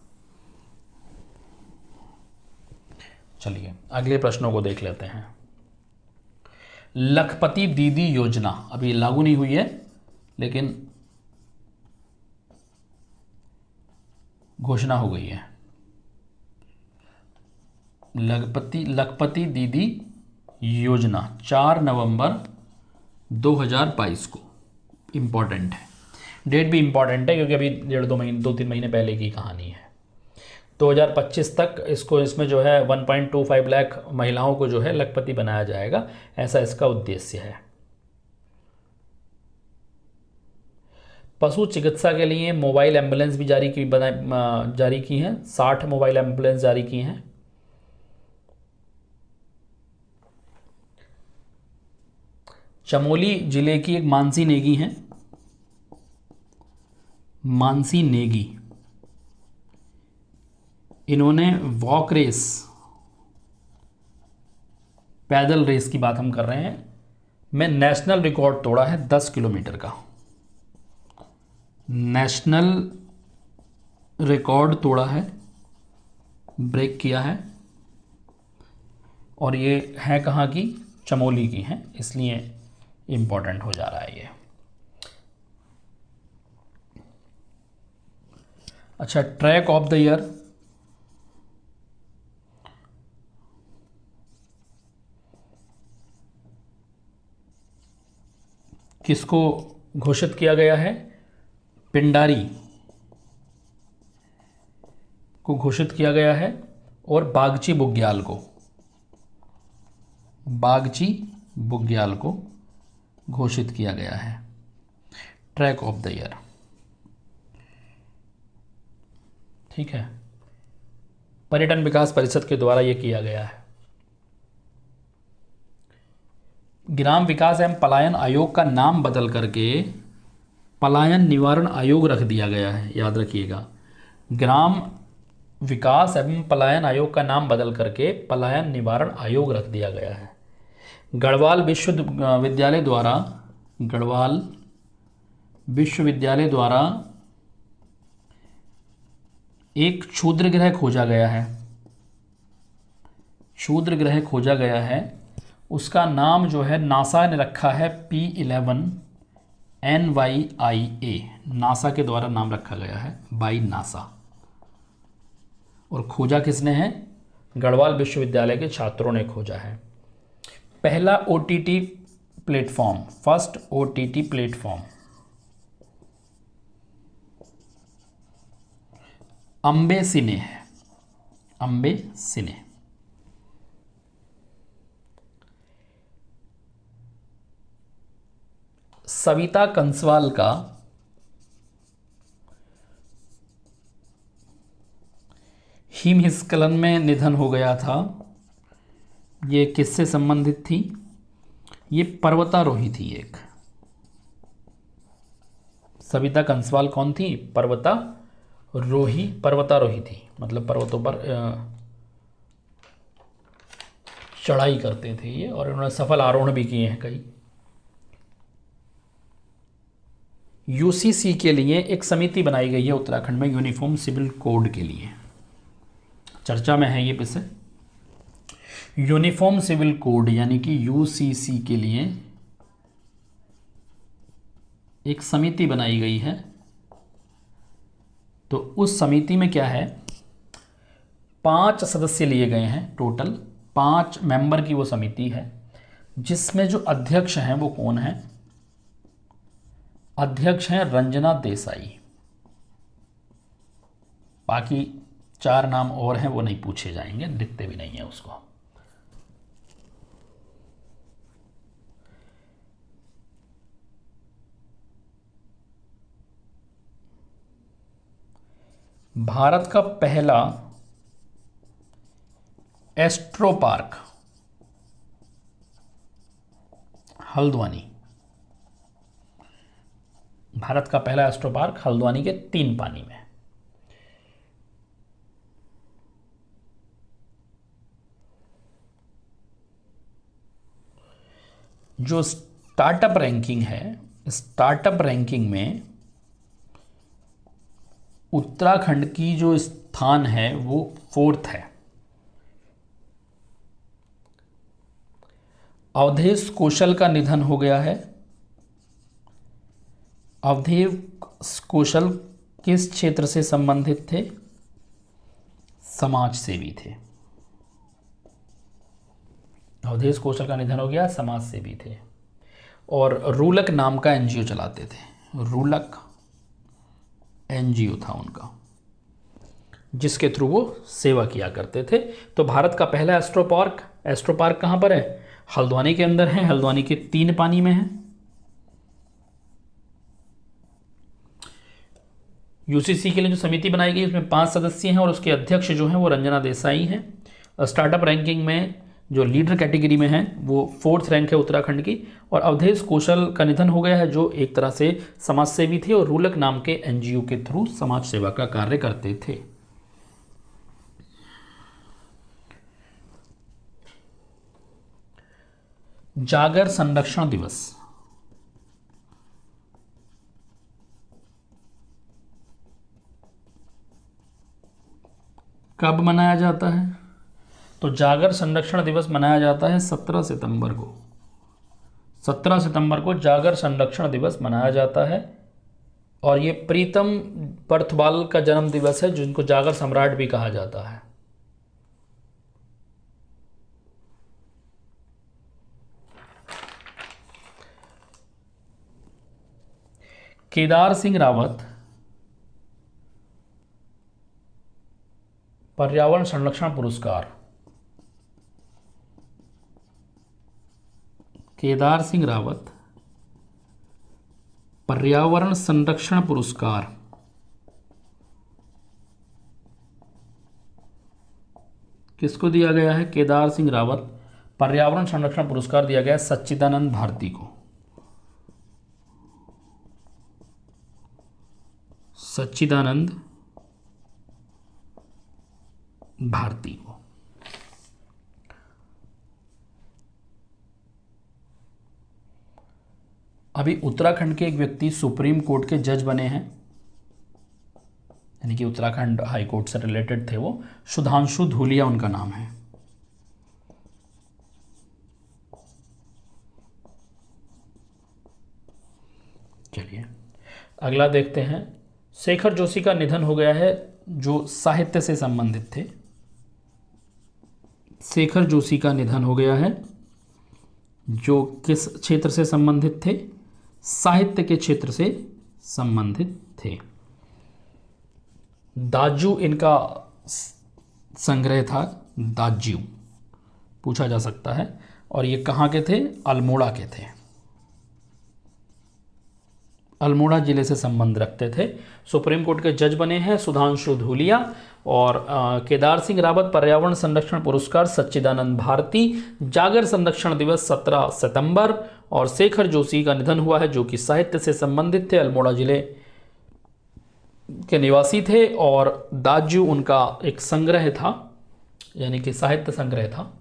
चलिए अगले प्रश्नों को देख लेते हैं। लखपति दीदी योजना अभी लागू नहीं हुई है, लेकिन घोषणा हो गई है। लखपति दीदी योजना 4 नवंबर 2022 को, इम्पॉर्टेंट है, डेट भी इम्पॉर्टेंट है क्योंकि अभी 2-3 महीने पहले की कहानी है। 2025 तक इसमें जो है 1.25 लाख महिलाओं को जो है लखपति बनाया जाएगा, ऐसा इसका उद्देश्य है। पशु चिकित्सा के लिए मोबाइल एम्बुलेंस भी जारी की हैं। 60 मोबाइल एम्बुलेंस जारी की हैं। चमोली जिले की एक मानसी नेगी हैं, मानसी नेगी, इन्होंने वॉक रेस, पैदल रेस की बात हम कर रहे हैं, में नेशनल रिकॉर्ड तोड़ा है 10 किलोमीटर का। नेशनल रिकॉर्ड तोड़ा है, ब्रेक किया है। और ये है कहाँ की? चमोली की है, इसलिए इम्पोर्टेंट हो जा रहा है ये। अच्छा, ट्रैक ऑफ द ईयर किसको घोषित किया गया है? पिंडारी को घोषित किया गया है। और बागची बुग्याल को घोषित किया गया है ट्रैक ऑफ द ईयर। ठीक है, पर्यटन विकास परिषद के द्वारा यह किया गया है। ग्राम विकास एवं पलायन आयोग का नाम बदल करके पलायन निवारण आयोग रख दिया गया है, याद रखिएगा। ग्राम विकास एवं पलायन आयोग का नाम बदल करके पलायन निवारण आयोग रख दिया गया है। गढ़वाल विश्वविद्यालय द्वारा एक क्षुद्र ग्रह खोजा गया है। उसका नाम जो है नासा ने रखा है P11 NYIA, नासा के द्वारा नाम रखा गया है, बाई नासा। और खोजा किसने है? गढ़वाल विश्वविद्यालय के छात्रों ने खोजा है। पहला OTT platform, first OTT platform Ambe Cine है, अम्बे सिने। सविता कंसवाल का हिमस्खलन में निधन हो गया था। ये किससे संबंधित थी? ये पर्वतारोही थी एक। सविता कंसवाल कौन थी? पर्वतारोही थी, मतलब पर्वतों पर चढ़ाई करते थे ये, और इन्होंने सफल आरोहण भी किए हैं कई। यूसीसी के लिए एक समिति बनाई गई है उत्तराखंड में यूनिफॉर्म सिविल कोड के लिए, चर्चा में है ये विषय। यूनिफॉर्म सिविल कोड यानी कि यूसीसी के लिए एक समिति बनाई गई है। तो उस समिति में क्या है, 5 सदस्य लिए गए हैं, टोटल 5 मेंबर की वो समिति है, जिसमें जो अध्यक्ष हैं वो कौन है? अध्यक्ष हैं रंजना देसाई। बाकी 4 नाम और हैं, वो नहीं पूछे जाएंगे, दिखते भी नहीं है उसको। भारत का पहला एस्ट्रो पार्क हल्द्वानी, भारत का पहला एस्ट्रो पार्क हल्द्वानी के 3 पानी में। जो स्टार्टअप रैंकिंग है, स्टार्टअप रैंकिंग में उत्तराखंड की जो स्थान है वो 4th है। अवधेश कौशल का निधन हो गया है। अवधेश कौशल किस क्षेत्र से संबंधित थे? समाज सेवी थे। अवधेश कौशल का निधन हो गया, समाज सेवी थे, और रूलक नाम का एनजीओ चलाते थे। रूलक एनजीओ था उनका, जिसके थ्रू वो सेवा किया करते थे। तो भारत का पहला एस्ट्रो पार्क कहाँ पर है? हल्द्वानी के अंदर है, हल्द्वानी के 3 पानी में है। यूसीसी के लिए जो समिति बनाई गई उसमें 5 सदस्य हैं, और उसके अध्यक्ष जो हैं वो रंजना देसाई हैं। स्टार्टअप रैंकिंग में जो लीडर कैटेगरी में है वो 4th रैंक है उत्तराखंड की। और अवधेश कौशल का निधन हो गया है, जो एक तरह से समाज सेवी थे और रूलक नाम के एनजीओ के थ्रू समाज सेवा का कार्य करते थे। जागर संरक्षण दिवस कब मनाया जाता है? तो जागर संरक्षण दिवस मनाया जाता है 17 सितंबर को। 17 सितंबर को जागर संरक्षण दिवस मनाया जाता है। और ये प्रीतम बर्थवाल का जन्म दिवस है, जिनको जागर सम्राट भी कहा जाता है। केदार सिंह रावत पर्यावरण संरक्षण पुरस्कार, केदार सिंह रावत पर्यावरण संरक्षण पुरस्कार किसको दिया गया है? केदार सिंह रावत पर्यावरण संरक्षण पुरस्कार दिया गया है सच्चिदानंद भारती को। सच्चिदानंद भारती को। अभी उत्तराखंड के एक व्यक्ति सुप्रीम कोर्ट के जज बने हैं, यानी कि उत्तराखंड हाई कोर्ट से रिलेटेड थे वो। सुधांशु धूलिया उनका नाम है। चलिए अगला देखते हैं। शेखर जोशी का निधन हो गया है, जो साहित्य से संबंधित थे। शेखर जोशी का निधन हो गया है, जो किस क्षेत्र से संबंधित थे? साहित्य के क्षेत्र से संबंधित थे। दाजू इनका संग्रह था, दाजू पूछा जा सकता है। और ये कहाँ के थे? अल्मोड़ा के थे। अल्मोड़ा जिले से संबंध रखते थे। सुप्रीम कोर्ट के जज बने हैं सुधांशु धूलिया। और केदार सिंह रावत पर्यावरण संरक्षण पुरस्कार सच्चिदानंद भारती। जागर संरक्षण दिवस 17 सितंबर। और शेखर जोशी का निधन हुआ है, जो कि साहित्य से संबंधित थे, अल्मोड़ा जिले के निवासी थे। और दाजू उनका एक संग्रह था, यानी कि साहित्य संग्रह था,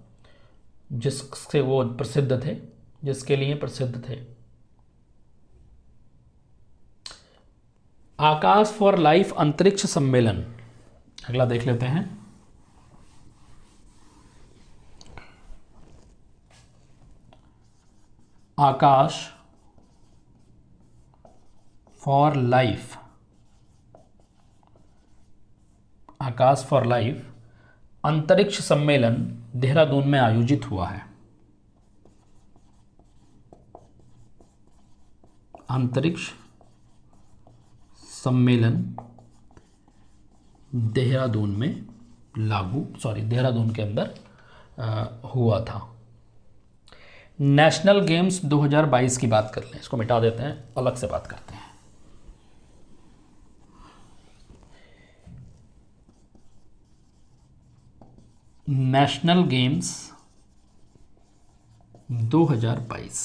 जिससे वो प्रसिद्ध थे, जिसके लिए प्रसिद्ध थे। आकाश फॉर लाइफ अंतरिक्ष सम्मेलन, अगला देख लेते हैं। Akash for life, Akash for life अंतरिक्ष सम्मेलन देहरादून में आयोजित हुआ है। अंतरिक्ष सम्मेलन देहरादून में देहरादून के अंदर हुआ था। नेशनल गेम्स 2022 की बात कर लें, इसको मिटा देते हैं, अलग से बात करते हैं। नेशनल गेम्स 2022,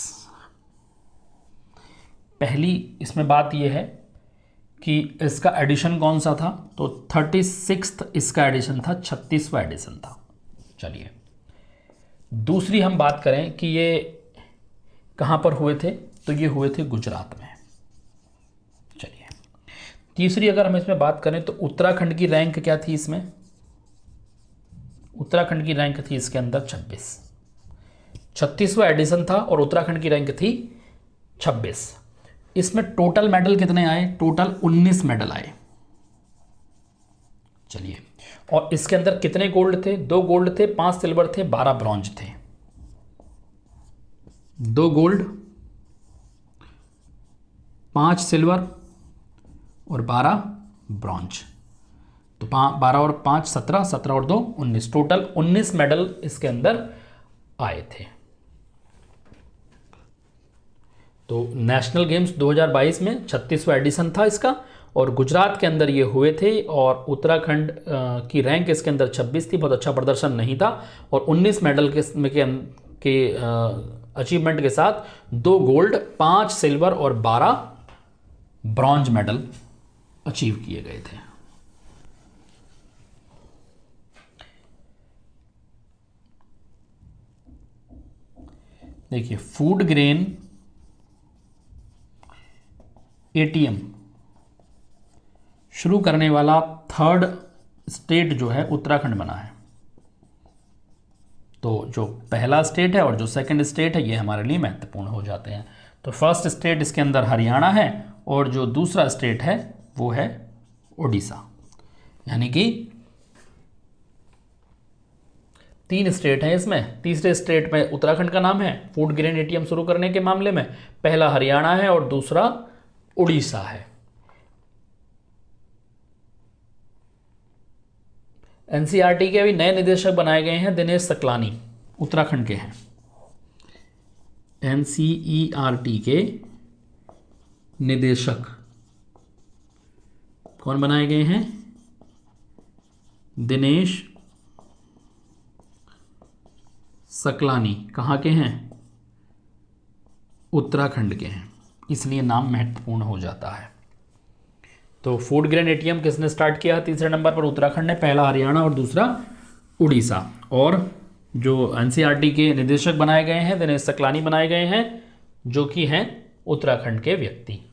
पहली इसमें बात यह है कि इसका एडिशन कौन सा था, तो 36वां इसका एडिशन था, 36वां एडिशन था। चलिए दूसरी हम बात करें कि ये कहाँ पर हुए थे, तो ये हुए थे गुजरात में। चलिए तीसरी अगर हम इसमें बात करें तो उत्तराखंड की रैंक क्या थी इसमें, उत्तराखंड की रैंक थी इसके अंदर 36वां एडिशन था और उत्तराखंड की रैंक थी 26। इसमें टोटल मेडल कितने आए, टोटल 19 मेडल आए। चलिए, और इसके अंदर कितने गोल्ड थे, 2 गोल्ड थे, 5 सिल्वर थे, 12 ब्रॉन्ज थे। 2 गोल्ड, 5 सिल्वर और 12 ब्रॉन्ज, तो 12 और 5 17, 17 और 2 19, टोटल 19 मेडल इसके अंदर आए थे। तो नेशनल गेम्स 2022 में 36वां एडिशन था इसका, और गुजरात के अंदर ये हुए थे, और उत्तराखंड की रैंक इसके अंदर 26 थी, बहुत अच्छा प्रदर्शन नहीं था, और 19 मेडल के अचीवमेंट के साथ 2 गोल्ड, 5 सिल्वर और 12 ब्रॉन्ज मेडल अचीव किए गए थे। देखिए फूड ग्रेन एटीएम शुरू करने वाला 3rd स्टेट जो है उत्तराखंड बना है। तो जो पहला स्टेट है और जो 2nd स्टेट है ये हमारे लिए महत्वपूर्ण हो जाते हैं। तो फर्स्ट स्टेट इसके अंदर हरियाणा है, और जो दूसरा स्टेट है वो है उड़ीसा, यानी कि 3 स्टेट हैं इसमें। तीसरे स्टेट में उत्तराखंड का नाम है फूड ग्रेन एटीएम शुरू करने के मामले में, पहला हरियाणा है और दूसरा उड़ीसा है। एनसीईआरटी के अभी नए निदेशक बनाए गए हैं, दिनेश सकलानी उत्तराखंड के हैं। एनसीईआरटी के निदेशक कौन बनाए गए हैं, दिनेश सकलानी, कहाँ के हैं, उत्तराखंड के हैं, इसलिए नाम महत्वपूर्ण हो जाता है। तो फूड ग्रेन एटीएम किसने स्टार्ट किया, तीसरे नंबर पर उत्तराखंड ने, पहला हरियाणा और दूसरा उड़ीसा। और जो एनसीईआरटी के निदेशक बनाए गए हैं दिनेश सकलानी बनाए गए हैं, जो कि हैं उत्तराखंड के व्यक्ति।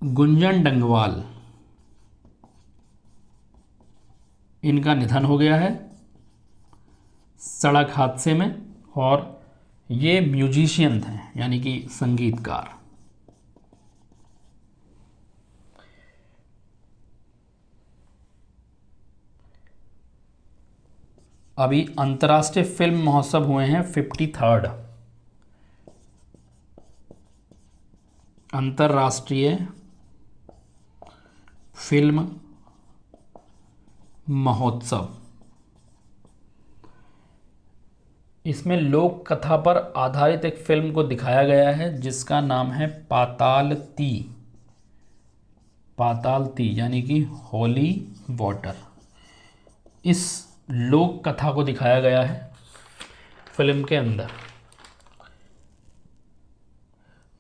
गुंजन डंगवाल, इनका निधन हो गया है सड़क हादसे में, और ये म्यूजिशियन थे, यानी कि संगीतकार। अभी अंतर्राष्ट्रीय फिल्म महोत्सव हुए हैं 53rd अंतर्राष्ट्रीय फिल्म महोत्सव। इसमें लोक कथा पर आधारित एक फिल्म को दिखाया गया है जिसका नाम है पाताल ती, पाताल ती यानी कि होली वाटर। इस लोक कथा को दिखाया गया है फिल्म के अंदर।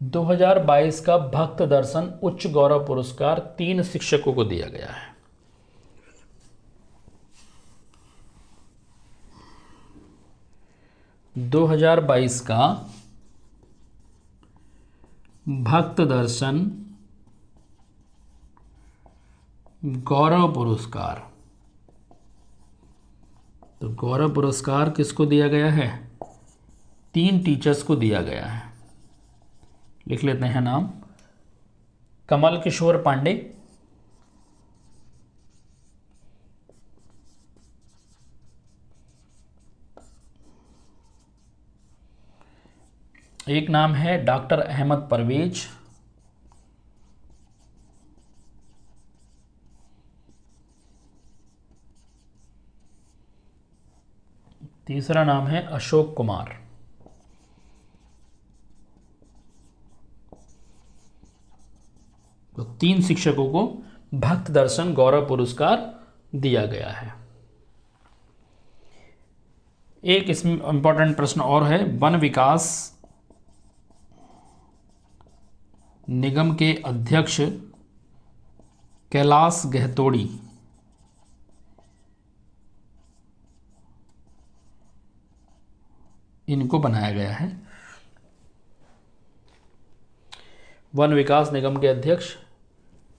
2022 का भक्त दर्शन उच्च गौरव पुरस्कार 3 शिक्षकों को दिया गया है। दो हजार बाईस का भक्त दर्शन गौरव पुरस्कार, तो गौरव पुरस्कार किसको दिया गया है? 3 टीचर्स को दिया गया है। लिख लेते हैं नाम। कमल किशोर पांडे, एक नाम है डॉक्टर अहमद परवेज, तीसरा नाम है अशोक कुमार। तो 3 शिक्षकों को भक्त दर्शन गौरव पुरस्कार दिया गया है। एक इसमें इंपॉर्टेंट प्रश्न और है, वन विकास निगम के अध्यक्ष कैलाश गहतोड़ी इनको बनाया गया है। वन विकास निगम के अध्यक्ष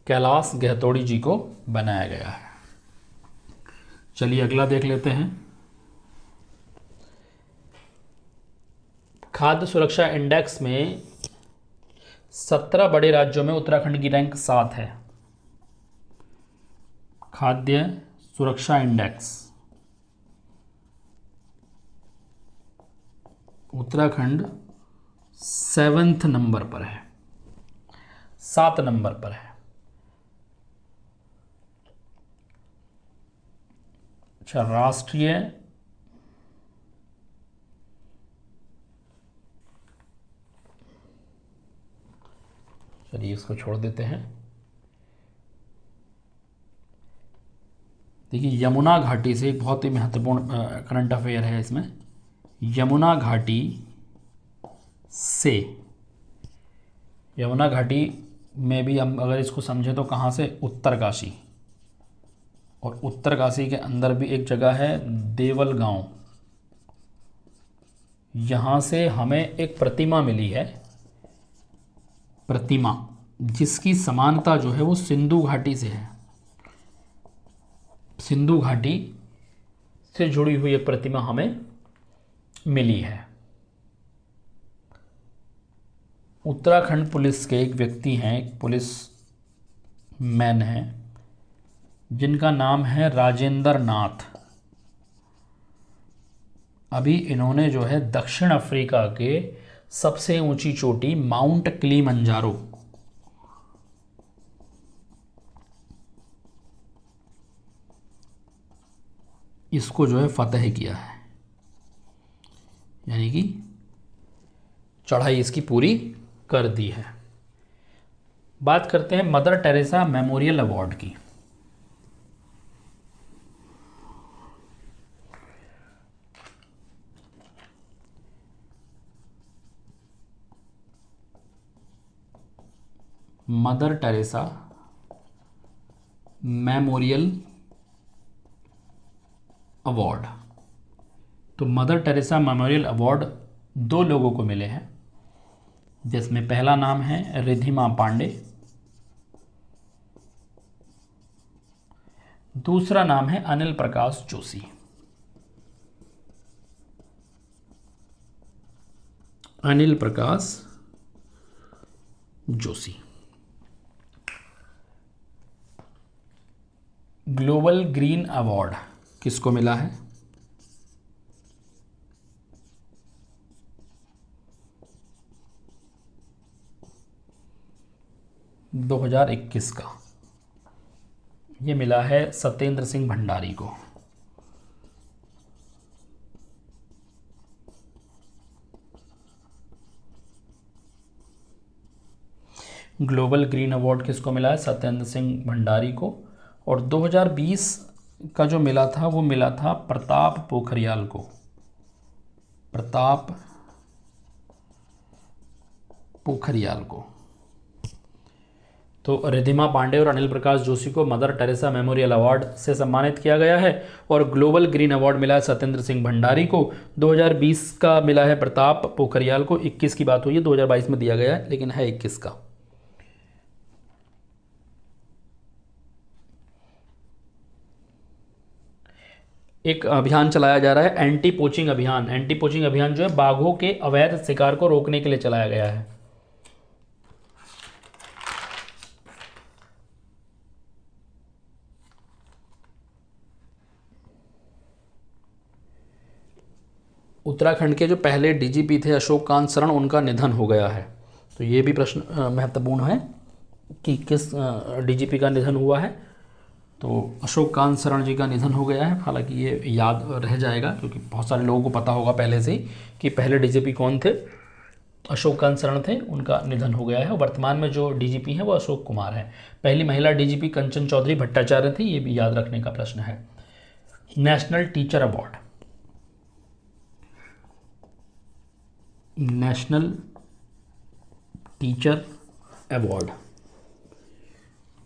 कैलाश गहतोड़ी जी को बनाया गया है। चलिए अगला देख लेते हैं। खाद्य सुरक्षा इंडेक्स में 17 बड़े राज्यों में उत्तराखंड की रैंक 7 है। खाद्य सुरक्षा इंडेक्स उत्तराखंड 7th नंबर पर है, 7 नंबर पर है। अच्छा, राष्ट्रीय चलिए इसको छोड़ देते हैं। देखिए, यमुना घाटी से एक बहुत ही महत्वपूर्ण करंट अफेयर है इसमें। यमुना घाटी से, यमुना घाटी में भी हम अगर इसको समझें तो कहाँ से? उत्तरकाशी, और उत्तरकाशी के अंदर भी एक जगह है देवल गांव। यहाँ से हमें एक प्रतिमा मिली है, प्रतिमा जिसकी समानता जो है वो सिंधु घाटी से है। सिंधु घाटी से जुड़ी हुई एक प्रतिमा हमें मिली है। उत्तराखंड पुलिस के एक व्यक्ति हैं, एक पुलिस मैन हैं, जिनका नाम है राजेंद्र नाथ। अभी इन्होंने जो है दक्षिण अफ्रीका के सबसे ऊंची चोटी माउंट किलिमंजारो, इसको जो है फतह किया है, यानी कि चढ़ाई इसकी पूरी कर दी है। बात करते हैं मदर टेरेसा मेमोरियल अवार्ड की। मदर टेरेसा मेमोरियल अवार्ड, तो मदर टेरेसा मेमोरियल अवार्ड 2 लोगों को मिले हैं, जिसमें पहला नाम है रिधिमा पांडे, दूसरा नाम है Anil Prakash Joshi. Anil Prakash Joshi. Global green award किसको मिला है? – 2021 का ये मिला है सत्येंद्र सिंह भंडारी को। ग्लोबल ग्रीन अवार्ड किसको मिला है? सत्येंद्र सिंह भंडारी को। और 2020 का जो मिला था वो मिला था प्रताप पोखरियाल को। प्रताप पोखरियाल को। तो रिद्धिमा पांडे और अनिल प्रकाश जोशी को मदर टेरेसा मेमोरियल अवार्ड से सम्मानित किया गया है। और ग्लोबल ग्रीन अवार्ड मिला है सत्येंद्र सिंह भंडारी को। 2020 का मिला है प्रताप पोखरियाल को। 21 की बात हुई है, 2022 में दिया गया है लेकिन है 21 का। एक अभियान चलाया जा रहा है एंटी पोचिंग अभियान। एंटी पोचिंग अभियान जो है बाघों के अवैध शिकार को रोकने के लिए चलाया गया है। उत्तराखंड के जो पहले डीजीपी थे अशोक कांत शरण, उनका निधन हो गया है। तो ये भी प्रश्न महत्वपूर्ण है कि किस डीजीपी का निधन हुआ है। तो अशोक कांत शरण जी का निधन हो गया है। हालांकि ये याद रह जाएगा क्योंकि बहुत सारे लोगों को पता होगा पहले से ही कि पहले डीजीपी कौन थे। अशोक कांत शरण थे, उनका निधन हो गया है। वर्तमान में जो डीजीपी हैं वो अशोक कुमार हैं। पहली महिला डीजीपी कंचन चौधरी भट्टाचार्य थी, ये भी याद रखने का प्रश्न है। National teacher award, national teacher award,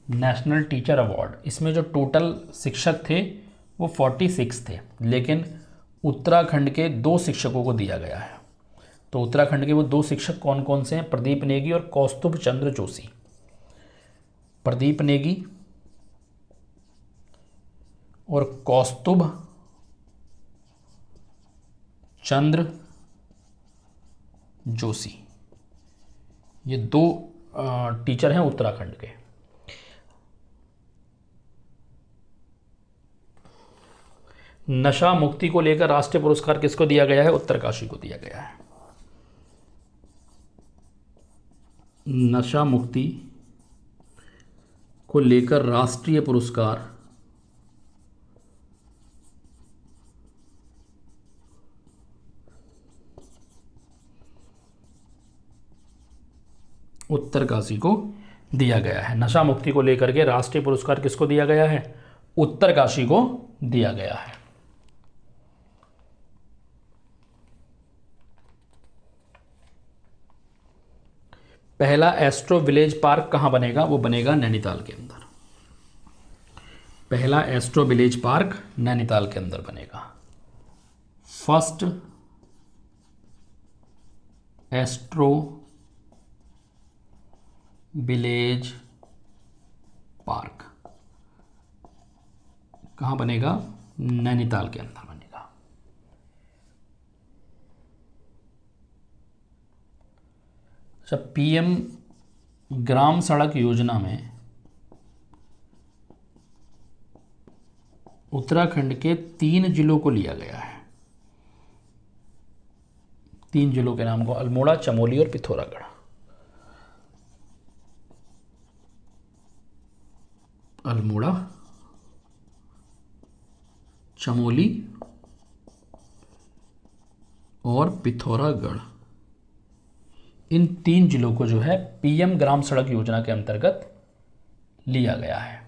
national teacher award, इसमें जो टोटल शिक्षक थे वो 46 थे, लेकिन उत्तराखंड के 2 शिक्षकों को दिया गया है। तो उत्तराखंड के वो 2 शिक्षक कौन कौन से हैं? प्रदीप नेगी और कौस्तुभ चंद्र जोशी। प्रदीप नेगी और कौस्तुभ चंद्र जोशी, ये 2 टीचर हैं उत्तराखंड के। नशा मुक्ति को लेकर राष्ट्रीय पुरस्कार किसको दिया गया है? उत्तरकाशी को दिया गया है। नशा मुक्ति को लेकर राष्ट्रीय पुरस्कार उत्तरकाशी को दिया गया है। नशा मुक्ति को लेकर के राष्ट्रीय पुरस्कार किसको दिया गया है? उत्तरकाशी को दिया गया है। पहला एस्ट्रो विलेज पार्क कहां बनेगा? वो बनेगा नैनीताल के अंदर। पहला एस्ट्रो विलेज पार्क नैनीताल के अंदर बनेगा। फर्स्ट एस्ट्रो विलेज पार्क कहाँ बनेगा? नैनीताल के अंदर बनेगा। अच्छा, पीएम ग्राम सड़क योजना में उत्तराखंड के 3 जिलों को लिया गया है। 3 जिलों के नाम को, अल्मोड़ा, चमोली और पिथौरागढ़। अल्मोड़ा, चमोली और पिथौरागढ़, इन 3 जिलों को जो है पीएम ग्राम सड़क योजना के अंतर्गत लिया गया है।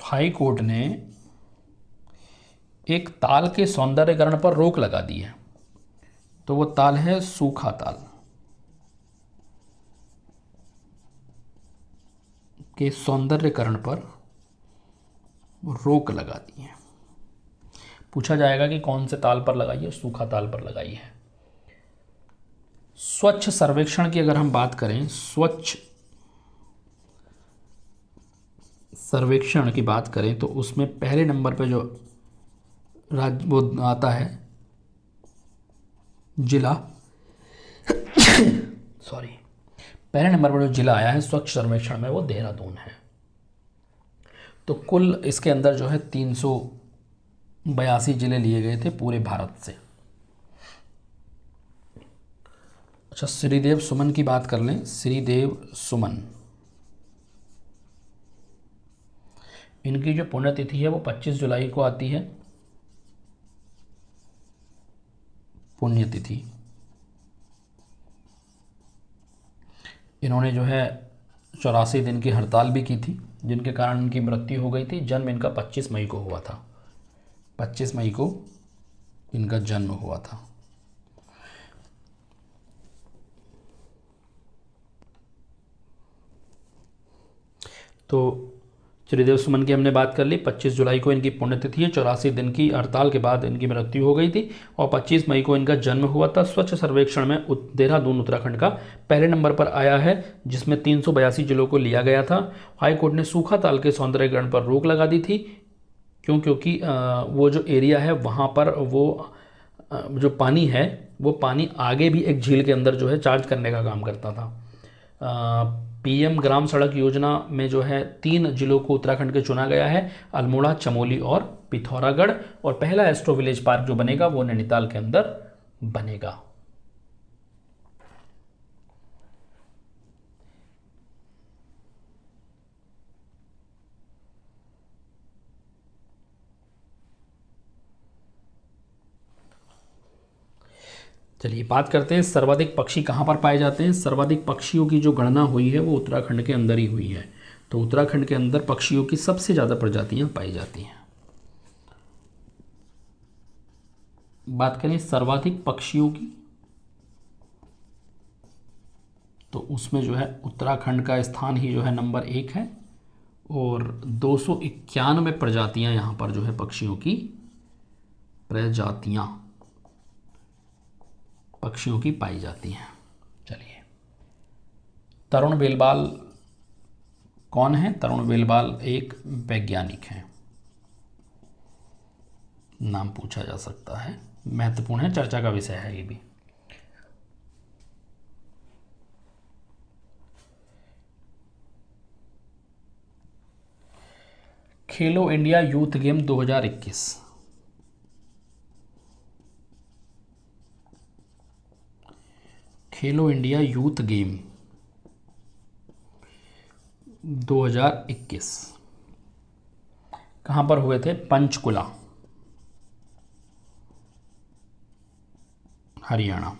हाई कोर्ट ने एक ताल के सौंदर्यकरण पर रोक लगा दी है। तो वो ताल है सूखा ताल के सौंदर्यकरण पर रोक लगा दी है। पूछा जाएगा कि कौन से ताल पर लगाई है? सूखा ताल पर लगाई है। स्वच्छ सर्वेक्षण की अगर हम बात करें, स्वच्छ सर्वेक्षण की बात करें तो उसमें पहले नंबर पे जो राज्य वो आता है जिला सॉरी, पहले नंबर पर जो जिला आया है स्वच्छ सर्वेक्षण में वो देहरादून है। तो कुल इसके अंदर जो है 382 जिले लिए गए थे पूरे भारत से। अच्छा, श्रीदेव सुमन की बात कर लें। श्रीदेव सुमन, इनकी जो पुण्यतिथि है वो 25 जुलाई को आती है। पुण्यतिथि इन्होंने जो है 84 दिन की हड़ताल भी की थी, जिनके कारण इनकी मृत्यु हो गई थी। जन्म इनका 25 मई को हुआ था। 25 मई को इनका जन्म हुआ था। तो त्रिदेव सुमन की हमने बात कर ली। 25 जुलाई को इनकी पुण्यतिथि है। 84 दिन की हड़ताल के बाद इनकी मृत्यु हो गई थी और 25 मई को इनका जन्म हुआ था। स्वच्छ सर्वेक्षण में देहरादून उत्तराखंड का पहले नंबर पर आया है, जिसमें 382 जिलों को लिया गया था। हाईकोर्ट ने सूखा ताल के सौंदर्यीकरण पर रोक लगा दी थी, क्योंकि वो जो एरिया है वहाँ पर वो जो पानी है वो पानी आगे भी एक झील के अंदर जो है चार्ज करने का काम करता था। पीएम ग्राम सड़क योजना में जो है 3 जिलों को उत्तराखंड के चुना गया है, अल्मोड़ा, चमोली और पिथौरागढ़। और पहला एस्ट्रो विलेज पार्क जो बनेगा वो नैनीताल के अंदर बनेगा। चलिए बात करते हैं सर्वाधिक पक्षी कहाँ पर पाए जाते हैं। सर्वाधिक पक्षियों की जो गणना हुई है वो उत्तराखंड के अंदर ही हुई है। तो उत्तराखंड के अंदर पक्षियों की सबसे ज़्यादा प्रजातियां पाई जाती हैं। बात करें सर्वाधिक पक्षियों की, तो उसमें जो है उत्तराखंड का स्थान ही जो है नंबर 1 है और 291 प्रजातियां यहाँ पर जो है पक्षियों की पाई जाती हैं। चलिए, तरुण बेलबाल कौन है? तरुण बेलबाल एक वैज्ञानिक हैं, नाम पूछा जा सकता है, महत्वपूर्ण है, चर्चा का विषय है ये भी। खेलो इंडिया यूथ गेम 2021 खेलो इंडिया यूथ गेम 2021 कहाँ पर हुए थे? पंचकुला, हरियाणा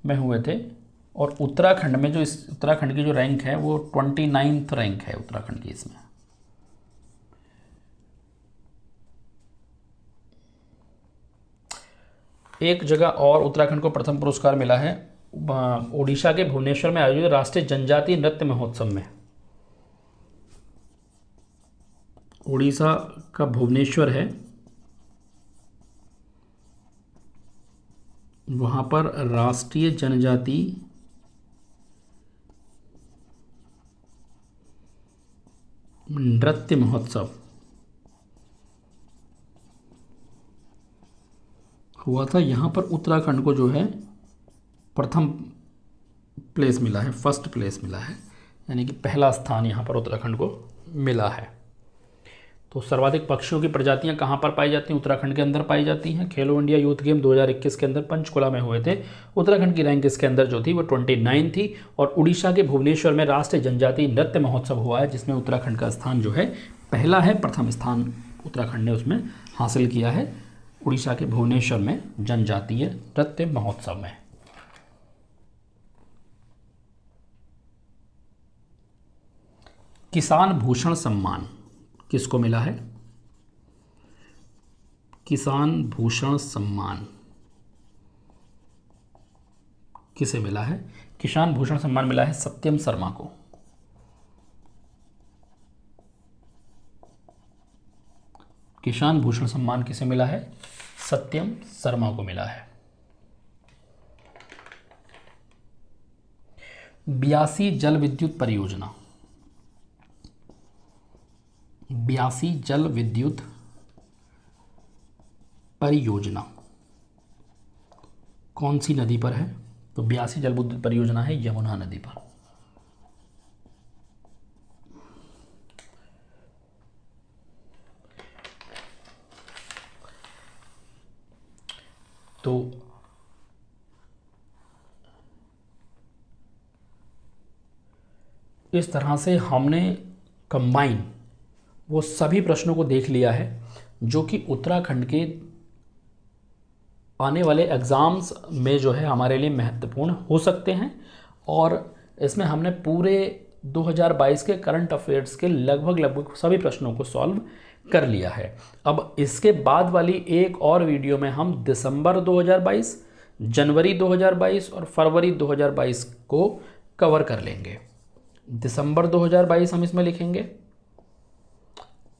में हुए थे। और उत्तराखंड में जो उत्तराखंड की जो रैंक है वो 29th रैंक है उत्तराखंड की इसमें। एक जगह और उत्तराखंड को प्रथम पुरस्कार मिला है, ओडिशा के भुवनेश्वर में आयोजित राष्ट्रीय जनजातीय नृत्य महोत्सव में। ओडिशा का भुवनेश्वर है, वहाँ पर राष्ट्रीय जनजाति नृत्य महोत्सव हुआ था। यहाँ पर उत्तराखंड को जो है प्रथम प्लेस मिला है, फर्स्ट प्लेस मिला है, यानी कि पहला स्थान यहाँ पर उत्तराखंड को मिला है। तो सर्वाधिक पक्षियों की प्रजातियां कहाँ पर पाई जाती हैं? उत्तराखंड के अंदर पाई जाती हैं। खेलो इंडिया यूथ गेम 2021 के अंदर पंचकुला में हुए थे। उत्तराखंड की रैंक इसके अंदर जो थी वो 29 थी। और उड़ीसा के भुवनेश्वर में राष्ट्रीय जनजातीय नृत्य महोत्सव हुआ है, जिसमें उत्तराखंड का स्थान जो है पहला है, प्रथम स्थान उत्तराखंड ने उसमें हासिल किया है, उड़ीसा के भुवनेश्वर में जनजातीय नृत्य महोत्सव में। किसान भूषण सम्मान किसको मिला है? किसान भूषण सम्मान किसे मिला है? किसान भूषण सम्मान मिला है सत्यम शर्मा को। किसान भूषण सम्मान किसे मिला है? सत्यम शर्मा को मिला है। 82 जल विद्युत परियोजना, 82 जल विद्युत परियोजना कौन सी नदी पर है? तो 82 जल विद्युत परियोजना है यमुना नदी पर। तो इस तरह से हमने कंबाइन वो सभी प्रश्नों को देख लिया है जो कि उत्तराखंड के आने वाले एग्ज़ाम्स में जो है हमारे लिए महत्वपूर्ण हो सकते हैं। और इसमें हमने पूरे 2022 के करंट अफेयर्स के लगभग सभी प्रश्नों को सॉल्व कर लिया है। अब इसके बाद वाली एक और वीडियो में हम दिसंबर 2022, जनवरी 2022 और फरवरी 2022 को कवर कर लेंगे। दिसंबर 2022 हम इसमें लिखेंगे,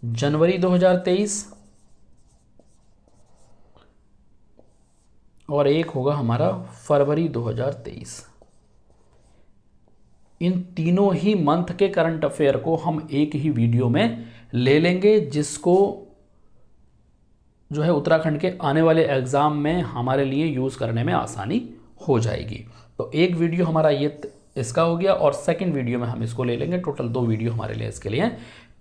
जनवरी 2023 और एक होगा हमारा फरवरी 2023। इन तीनों ही मंथ के करंट अफेयर को हम एक ही वीडियो में ले लेंगे, जिसको जो है उत्तराखंड के आने वाले एग्ज़ाम में हमारे लिए यूज़ करने में आसानी हो जाएगी। तो एक वीडियो हमारा ये इसका हो गया और सेकंड वीडियो में हम इसको ले लेंगे। टोटल 2 वीडियो हमारे लिए इसके लिए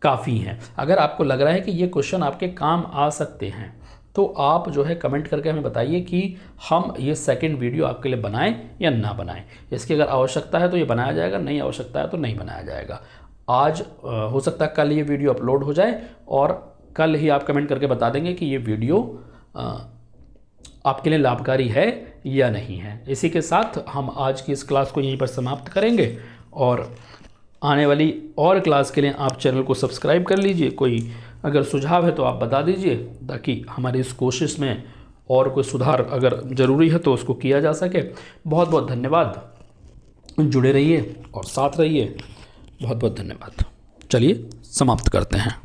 काफ़ी हैं। अगर आपको लग रहा है कि ये क्वेश्चन आपके काम आ सकते हैं तो आप जो है कमेंट करके हमें बताइए कि हम ये सेकंड वीडियो आपके लिए बनाएं या ना बनाएं। इसकी अगर आवश्यकता है तो ये बनाया जाएगा, नहीं आवश्यकता है तो नहीं बनाया जाएगा। आज हो सकता है कल ये वीडियो अपलोड हो जाए और कल ही आप कमेंट करके बता देंगे कि ये वीडियो आपके लिए लाभकारी है या नहीं है। इसी के साथ हम आज की इस क्लास को यहीं पर समाप्त करेंगे और आने वाली और क्लास के लिए आप चैनल को सब्सक्राइब कर लीजिए। कोई अगर सुझाव है तो आप बता दीजिए, ताकि हमारी इस कोशिश में और कोई सुधार अगर ज़रूरी है तो उसको किया जा सके। बहुत बहुत धन्यवाद, जुड़े रहिए और साथ रहिए। बहुत बहुत धन्यवाद। चलिए समाप्त करते हैं।